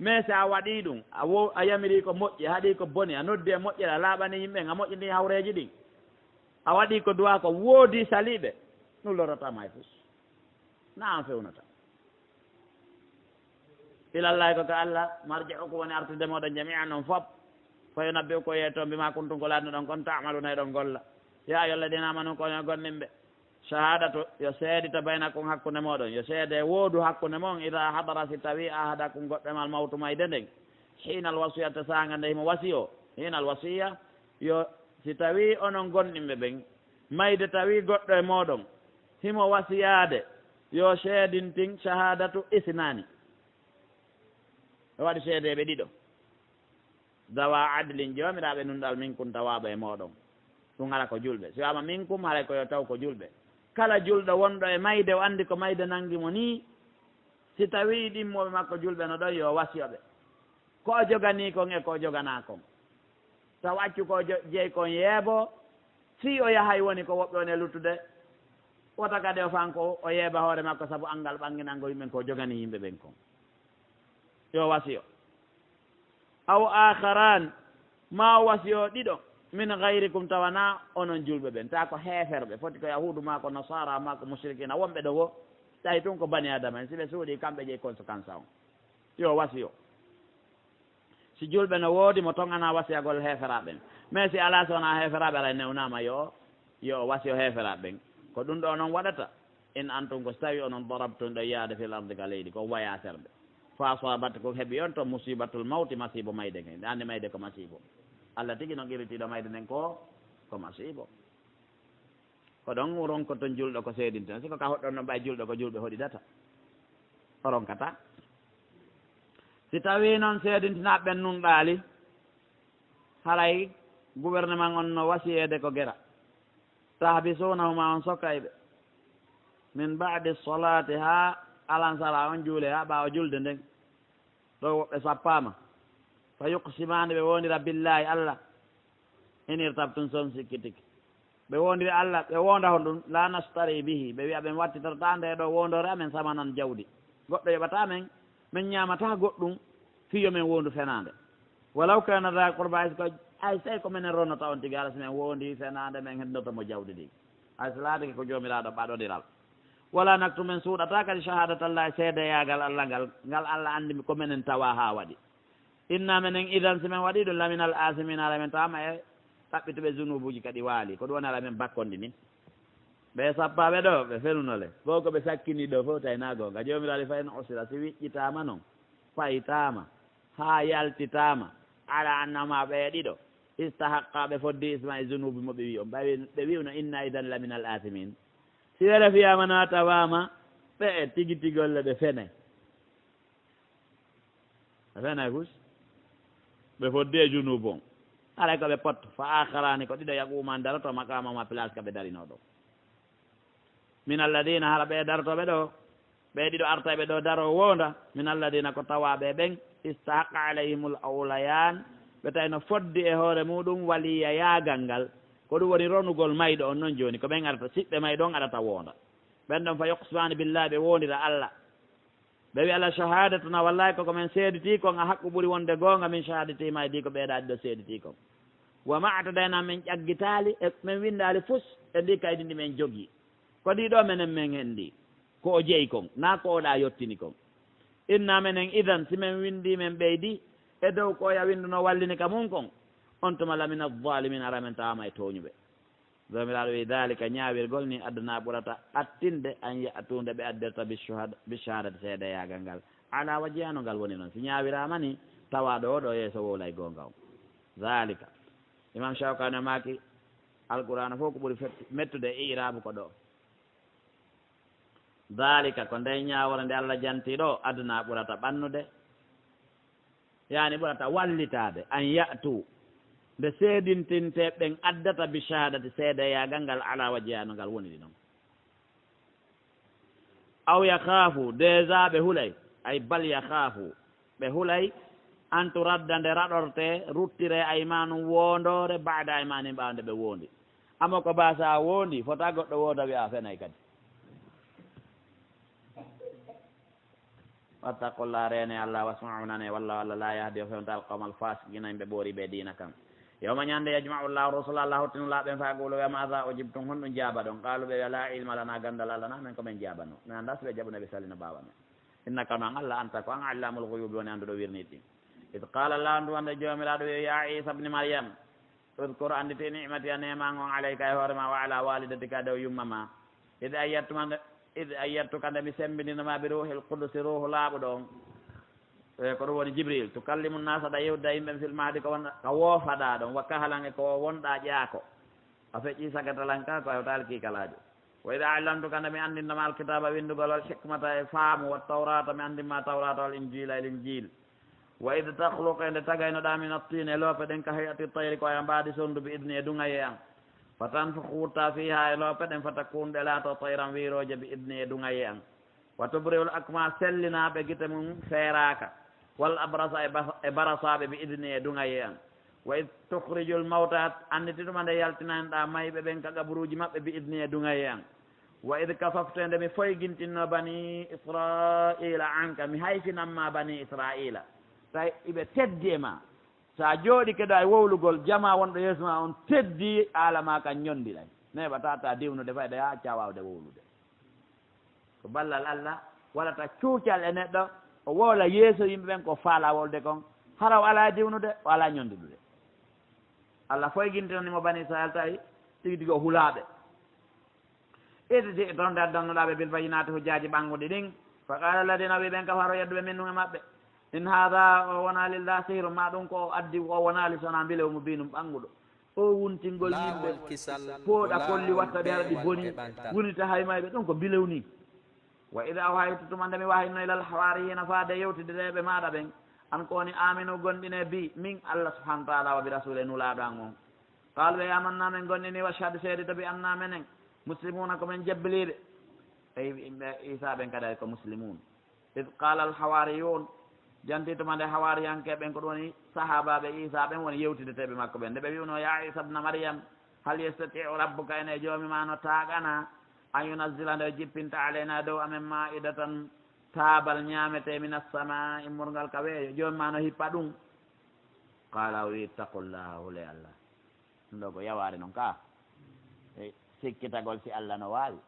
mais sa waɗi ɗum a yamiri ko moƴƴi haɗi ko boni a noddi e moƴƴere a laaɓani yimɓe a moƴƴini hawreji ɗin a waɗi ko duwa ko woodi saliɓe ɗum lorotama e fus na an fewnata ilallahi ko ka allah marji'u ko woni artude moɗon jami'an noon foof fa yunabbi'u ko yeeto mbima kuntum ko laatno ɗon kon ta'maluna e ɗon golla ya ayyuha alladina amanu kono gonɗinɓe shahadatu yo seedita baynakum hakkunde moɗon yo seede woodu hakkunde moon ida hadara si tawi ahadakum goɗɗemal mawtu mayde nden hiinal wasiyata sanga nde himo wasi o hiinal wasiya yo si tawi onon gonɗinɓe ɓen mayde tawi goɗɗo e moɗon himo wasiyade yo seedintin shahadatu isnani o waɗi seedeɓe ɗiɗo dawa adlin jomiraɓe nunɗal minkum tawaɓa e moɗon ɗum hara ko julɓe si wama minkum haray koyo taw ko julɓe kala julɗo wonɗo e mayde o andi ko mayde nangimo ni si tawi ɗimmoɓe makko julɓe no ɗon yo wasiyoɓe ko jogani kon e ko jogana kon taw accu ko jeeyi kon yeebo si o yahay woni ko woɓɓe on e luttude wota kadi o fanko o yeeba hoore makko saabu angal ɓanginango yimɓen ko jogani yimɓe ɓen kon yo wasiyo aw akharan ma wasiyo ɗiɗo min gayrikum tawana onon julɓe ɓen ta ko heeferɓe foti ko yahudu ma ko nasara ma ko mushrikina wonɓe ɗo wo tawi tun ko bani adama en si ɓe suuɗi kamɓe jeeyi conséquence on yo wasiyo si julɓe no woodi mo ton ana wasiyagol heeferaɓe ɓen mais si ala so wona heeferaɓe ara newnama yo wasiyo heeferaɓe ɓen ko ɗum ɗo noon waɗata in antum ko so tawi onon darabtum ɗo yaade fil ardi ka leydi ko waya serɓe fa soabatte ko heeɓi on to musibatul mawti masibo mayde nge andi mayde ko masibo Allah tigi noon iritiɗo mayde nden ko masibo ko ɗon ronko ton julɗo ko seedinten siko ka hoɗɗon noon ɓay julɗo ko julɓe hoɗidata o ronkata si tawi noon seedintinaɓe ɓen nun ɗaali haray gouvernement on no wasiyede ko gera tahbisunahuma on sokkayɓe min ba'di solati ha alansara on juule ha ɓaawa julde nden ɗo woɓɓe sappama fa yuqsimani ɓe wondira billahi Allah in irtabtum son sikkitiki ɓe wondiri Allah ɓe wonda hon ɗum la nastari bihi ɓe wiya ɓen wattitorta nde ɗo wondore amen samanan jawdi goɗɗo yoɓata men min ñamata goɗɗum fiyo men wondu fenade walaw kana da qurba ko ay sey ko minen ronnota on tigi ala so men wondi fenade men heddotomo jawdi ɗi hay so laadiki ko jomiraɗo ɓaɗodiral wala naktu men suuɗata kadi shahadatallahi seedeyagal Allah ngal Allah andi ko minen tawa ha waɗi inna minen idan si men waɗi ɗum laminal asimina ala men tawama e ɗaɓɓituɓe zunubuji kadi waali ko ɗum woni ala men bakkonɗi min ɓe sappaɓe ɗo ɓe fenunole fof koɓe sakkini ɗo fof tawi na gonga jomiraɗo fayin usira si wiƴƴitama noon fayitama ha yaltitama ala annama ɓeeɗiɗo istahaqqa ɓe foddi isma e zunubi mo ɓe wi on ɓe wiwno inna idan laminal asimin si wele fiyama no tawama ɓe tigi tigolle ɓe fenay kus ɓe foddi e junubu on alay ko ɓe potto fa akharani ko ɗiɗo yaquman daroto makamama place ka ɓe darino ɗo min alladina haɗa ɓe darotoɓe ɗo ɓe ɗiɗo artaɓe ɗo daro wonda min alladina ko tawaɓe ɓen istahaqqa alayhimul awlayan ɓe tawi no foddi e hoore muɗum waliya yaagal ngal ko ɗum woni ronugol mayɗo on noon joni ko ɓen arata siɓɓe mayɗo on aɗata wonda ɓen ɗon fa yuqsimani billahi ɓe wondira Allah ɓe wi Allah shahadatuna wallahi koko men seediti kon a haqqu ɓuuri wonde gonga min shahadatima e ɗi ko ɓeeɗa ɗiɗo seediti kon wa ma'tadayna min ƴaggitali e min windali fus e ndi kaydi ndi men jogui ko ɗiɗo menen men hen ndi ko o jeeyi kon na ko oɗa yettini kon inna menen idan si men windi men ɓeydi e dow ko ya winduno wallini ka mum kon on tuma lamina zalimin ara men tawama e toñuɓe jomiraɗo wi dalika ñawirgol ni aduna ɓurata attinde an yatunde ɓe addirta bishahadati seedeyagal ngal ala wajiyano ngal woni noon si ñawirama ni tawaɗo oɗo yeeso wowlay gonga o zalika imam Shawkani maki alqur'ana fof ko ɓuuri mettude e irabu ko ɗo dalika ko nde ñawore nde Allah janti ɗo aduna ɓurata ɓannude yani ɓurata wallitade an yatu nde seedintinte ɓen addata bi shahadati seedeyagal ngal ala wajiyano ngal woni ɗi noon aw yakhafu déjà ɓe hulay ay bal yakhafu ɓe hulay an turadda nde raɗorte ruttire aymanum wondore baada aymanin ɓawde ɓe wondi amo ko basa wondi fota goɗɗo woda wiya fenay kadi wattaqullah rene Allah wasma'unane wallahu Allah la yahdi o fewtal qawmal fasiqina ɓe ɓoori ɓe dina kam yawma ñande yajma'u llahu rusula Allah hottinu laaɓen fa golo wiyama ada ujibtum honɗum jaaba ɗon qalu ɓe la ilma lana gandal Allah na men komin jaabano min anda so ɓe jaɓuna ɓe salina bawa men innaka no an Allah anta ko an allamul ghuyubi woni anduɗo wirniɗi id qala Allah ndu wande jomiraɗo wi ya Isa ibne Maryam udkur andite ni'mati a neman on alayka e hoorema wa ala walidatika dow yummama id ayyattuka nde mi sembindinoma bi ruhil qudusi ruhu laaɓuɗo on ko ɗum woni Jibril tukallimu nasa ɗa yewda yimɓe fil mahdi ko woofaɗa ɗon wa kahalan e ko wonɗa ƴaako a feƴƴi sagatalan ka ko hewtali kiikalajo wa ida allamtuka nde mi andindoma alkitaba windugol wal hikmata e faamu wa tawrata mi andinma tawrata wal injila e l'injil wa id takhluqu nde tagaynoɗa min attine loope ɗen ka hayati tayri ko aya mbaadi sondu bi idni e dungaye an fa tanfukhu wurta fiha e loope ɗen fa takkunɗe laato tayran wiroje bi idni e dungaye an wa tubriul akma sellinaɓe gite mum feeraka wal abrasa e barasaɓe bi idni e dungaye an wa id tukhrijul mawta anditi ɗuma nde yaltinanɗa mayɓe ɓen ka gaburuji maɓɓe bi idni e dungaye an wa id kasafte nde mi foygintinno bani israila anka mi hayfinanma bani israila tawi iɓe teddi e ma sa jooɗi keɗo e wowlugol jama wonɗo yeeso ma on teddi alama kan ñondiɗay neɓata ta diwnude fayde ha acca wawde wowlude ko ballal Allah waɗata cuucal e neɗɗo o wowla yeeso yimɓe ɓen ko faala wolde kon haraw ala jiwnude o ala ñondiɗude allah foye guintinanimo bani israil tawi tigi tigi o hulaaɓe iditi toon nde donnoɗaɓe bil bayinati hujjaji ɓanguɗi ɗin fa qala alladina wi ɓen kafaro yedduɓe minnuge maɓɓe in hada o wona lillah sihiru ma ɗum ko addi o wonali sona mbile omo binum ɓanguɗo o wuntingol yimɓe pooɗa kolli watta ɗe hara ɗi boni wunita hay mayɓe ɗum ko bilewni wa ida awhaytu tumande mi wahino ilal hawariyina faade yewtideɗeɓe maɗa ɓen an koni aminu gonɗine bi min allah subahanahu wa taala wa bi rasule nulaɗo an on qal ɓe amanna men gonɗini washhadu seedi to bi anna menen muslimuna komin jebbiliɓe ey isa ɓen kadi ay ko muslimun id qala al hawariyun janti tumande hawariyanke ɓen ko ɗum woni sahabaɓe isa ɓen woni yewtideteɓe makko ɓen nde ɓe wiuno ya isa bna mariame hal yastatiu rabbuka ene joomi ma no taagana an yunazzila nde jippinta aleyna dow amen maidatan taabal ñamete min assama immorgal ka weeyo joomi ma no hippa ɗum qala wi ittaqullaha hule allah ɗum ɗo ko yawari noon ka sikkitagol si allah no wawi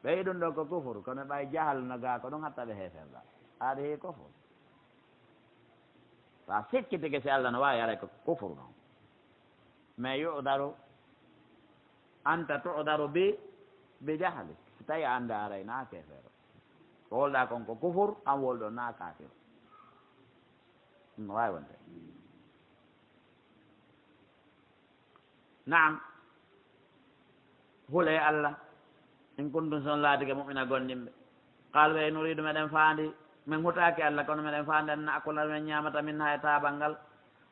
ɓeyi ɗum ɗo ko kufur kono ɓay jahal no ga ko ɗum hattaɓe heeferɗa aɗa hii kufur sa sikkitike si allah no wawi aray ko kufur noon mais yudaru anta tudaru bi jahalik so tawi anda aray na kefeero ko wolɗa kon ko kufur an wolɗo na kafir no wawi wonde naam hule allah in kuntum son laatike mu'mina gonɗinɓe qal ɓe nuridu meɗen faandi min hutaki allah kono meɗen faandi an naakula men ñamata min ha e taabal ngal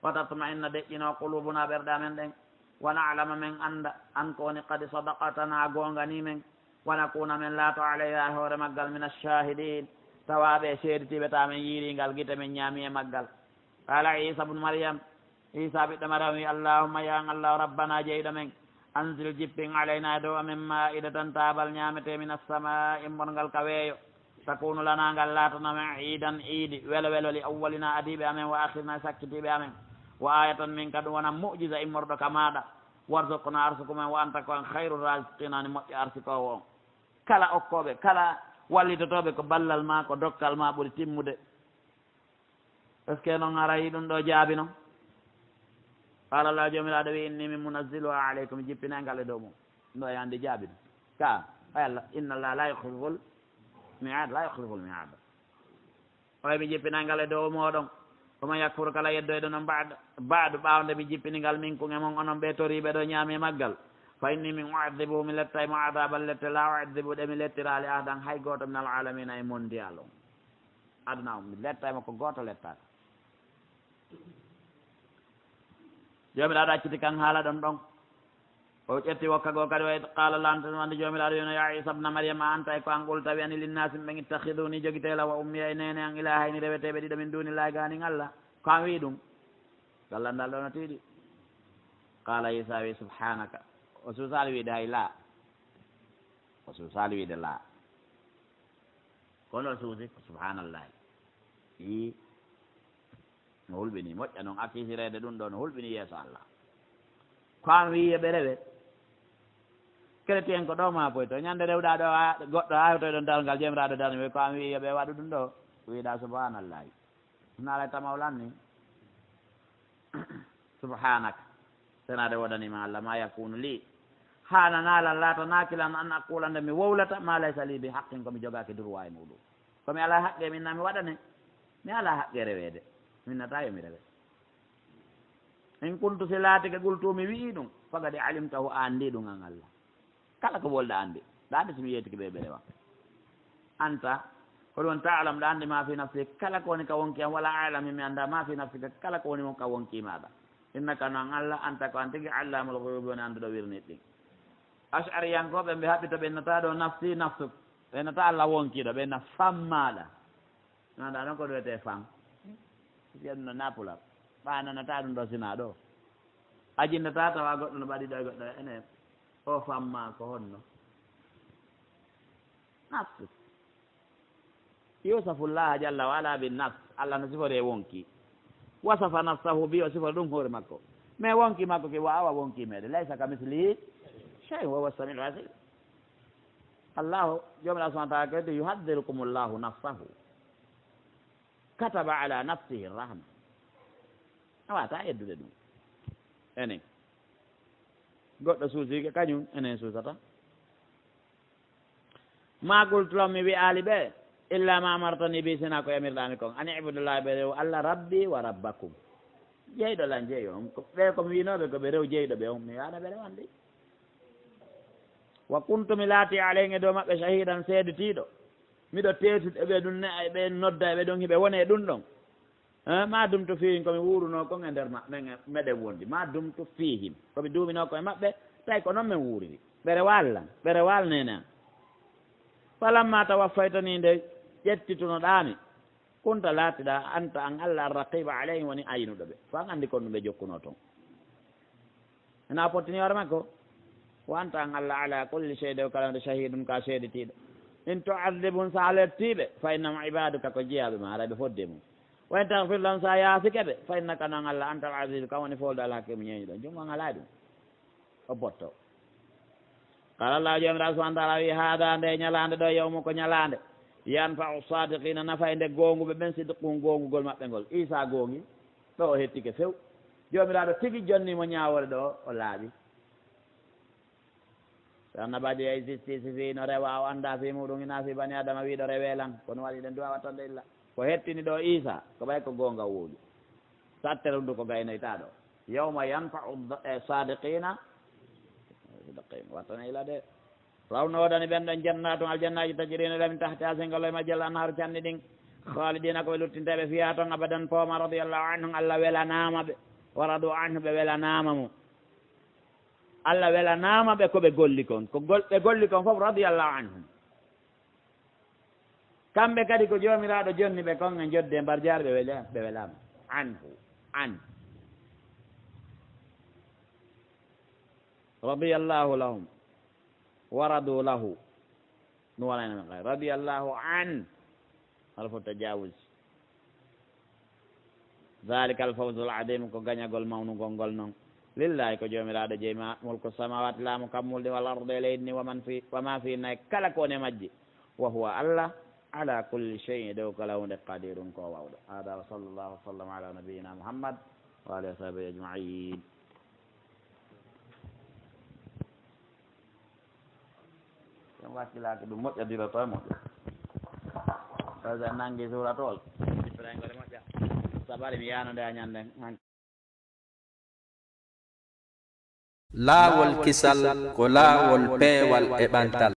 wa tatma'inna deƴƴino qulubuna ɓerɗe amen ɗen wa na'lama men anda an ko woni kadi sadaqatana gongani men wa nakuna men laato alayha hoore maggal min ashahidin tawaɓe seeditiɓe ta men yiiringal guite men ñaami e maggal qala isa bnu mariame isa ɓiɗɗo mariame wi allahumma ya allah rabbana jeyɗo men anzil jippin alayna dow amen ma'idatan taabal ñamete min assama immorngal ka weeyo takunu lana ngal laatana men iidan iidi welo welo li awwalina adiɓe amen wa akhirina sakkitiɓe amen wa ayatan min kadi wona mu'jiza immorɗo ka maɗa warzuqna arsuku men wa anta ko an hayru rasiqina ni moƴƴo arsikowo on kala okkoɓe kala wallitotoɓe ko ballal ma ko dokkal ma ɓuri timmude est ce que noon arayi ɗum ɗo jaabi noon qala allah jomiraɗo wi inni min munazziluha aleykum jippinengal e dow mum ɗum ɗo yandi jaabi ɗum ka ay allah inna allah la yuhliful miad la yuhliful miad oye mi jippinengal e dow moɗon koman yakfuru kala yeddoyɗo noon baadu ɓawde mi jippiningal min kuge mon onon ɓe toriɓe ɗo ñaami maggal fa inni min uadibuhu mi lettay mo adabal lette la uadibu ɗe mi lettirali adan hay goto min al alamina e mondial on aduna o mi lettaymo ko goto lettaka jomiraɗo acciti kan haala ɗon ɗon o ƴetti wokkago kadi way qala lantwande jomiraɗo yono ya isa bna mariame anta e ko an ɓol tawi ani linnasi ɓen ittahiduni jogitela wa ummiya e nene an ilahayni reweteɓe ɗiɗo min dunillahi ganin allah ko an wi ɗum gallandal ɗo no tiiɗi qala isa wi subhanaka o suusali wiide hay la o suusali wiide la kono suusi ko subhanallahi i no hulɓini moƴƴa noon akkisirede ɗum ɗo no hulɓini yeeso allah ko an wi yoɓe rewe chrétien ko ɗo ma poy to ñande rewɗa ɗo goɗɗo hawtoy ɗon dalngal jomiraɗo darni ko an wi yoɓe waɗu ɗum ɗo wiɗa subhanallahi naalay tamawlanni subhanaka senade woɗanima allah ma yakunu li hana naalan laata nakilan an aqulande mi wowlata ma laysa li bi haqqin komi jogaki droit e muɗum komi ala haqqe minna mi waɗane mi ala haqqe rewede minnata yomi rewe in kuntu si laatike gultumi wii ɗum fagadi alimtahu andi ɗum an allah kala ko wolɗa andi ɗa andi somi yeytiki ɓe ɓeɗe wa anta ko ɗum taalam ɗa andi ma fi nafsi kala ko woni ka wonki am wala alami mi anda ma fi nafsika kala ko woni mon ka wonki maɗa innaka noon allah anta ko an tigi allamul ghuyubi woni anduɗo wirnit ɗin ashariyankoɓe ɓe haɓɓi to ɓennata ɗo nafsi nafsuk ɓennata allah wonkiɗo ɓenna fammaɗa nanda noon ko ɗum wiyete fam ɗum no napula ɓananata ɗum ɗo sina ɗo ajinnata tawa goɗɗo no ɓaɗi ɗo e goɗɗo ene o famma ko honno nafsu yusafullaha jalla wa ala bin nafs allah no sifori e wonki wasafa nafsahu bi o sifori ɗum hoore makko mais wonki makko ki wawa wonki meɗe laysa ka mislihi shay wawa samiul basir allahu jomiraɗo subahana taala kadi yuhaddirukum llahu nafsahu kataba ala nafsihi rahma a wata eddude ɗum enen goɗɗo suusike kañum enen suusata ma qultulam mi wi'aali ɓe illa ma amartani bi sina ko yamirɗami kon an ibudullahi ɓe rew allah rabbi wa rabbakum jeyɗo lan jeeyi on ɓe komi winoɓe ko ɓe rew jeyɗo ɓe on mi waɗa ɓe rewande wa kuntu mi laati aleyge dow maɓɓe shahidan seedetiiɗo miɗo teetude ɓe ɗum ne ɓe nodda ɓe ɗon hiɓe wone ɗum ɗon ma dumtu fihim komi wuuruno kon e nder maɓɓe meɗen wondi ma dumtu fihim komi duumino koye maɓɓe tawi ko noon min wuuriri ɓere wallan ɓere walnene an falamma tawaffaytani nde ƴettitunoɗami kunta laatiɗa anta an allah arraqiba aleyhim woni aynuɗo ɓe fo an anndi kon ɗum ɓe jokkuno toon ena pottini hoore makko wa anta an allah ala kulli chey dew kala nde shahidum ka seedetiiɗo in tuadibum sa alertiɓe fa innahum ibaduka ko jeyaɓe ma araɓe fodde mum wa in tahfir lahum sa yaasike ɓe fa innaka noon allah anta al aziz kam woni folde alhakimu ñeeñuɗo jummo an alaa ɗum o botto qala allah jomiraɗo subahana taala wi haada nde ñalande ɗo yewmo ko ñalande yanfau sadiqina nafa e nde gonguɓe ɓen sidqum gongugol maɓɓe ngol isa gongi ɗo o hettike few jomiraɗo tigi jonnimo ñawore ɗo o laaɓi so annabaji ay sistisi fi no rewa o anda fi muɗum ina fi bani adama wiɗo rewelan kono waɗi ɗen duwa wattande illa ko hettini ɗo isa ko ɓay ko gonga woɗi sattere ndu ko gaynoyta ɗo yawma yanfau sadiqina wattane ila de rawno waɗani ɓen ɗon jannatum aljannaji tajirina lamin tahti asengalo e majjal anharu canni ɗin khalidina koɓe luttinteɓe fiya toon abadan pooma radiallahu anhum allah welanama ɓe wa radu anhu ɓe welanama mum allah welanama ɓe koɓe golli kon ko ɓe golli kon fof radiallahu anhum kamɓe kadi ko jomiraɗo jonni ɓe kon e jodde mbar jaari ɓe welama anhu an radiallahu lahum wa radu lahu no waɗanami kay radiallahu an ala fof tajawus dhalika alfawzu aladim ko gañagol mawnugol ngol noon lillahi ko jomiraɗo jeeyma mulku samawati laamu kammulde wal arde e leydi ni wa ma fi nayi kala ko one majji wa huwa allah ala kulli cheyin dow kala hunde qadirun ko wawɗo hada wa sallallahu wa sallam ala nabiyina muhammad wa alihi wa sahbihi ajmain wakkilaki ɗum moƴƴadira to e moƴƴo sa nangi suratol ɗippirayngole moƴƴa sabari mi yanode a ñanden laawol kisal ko laawol peewal e ɓantal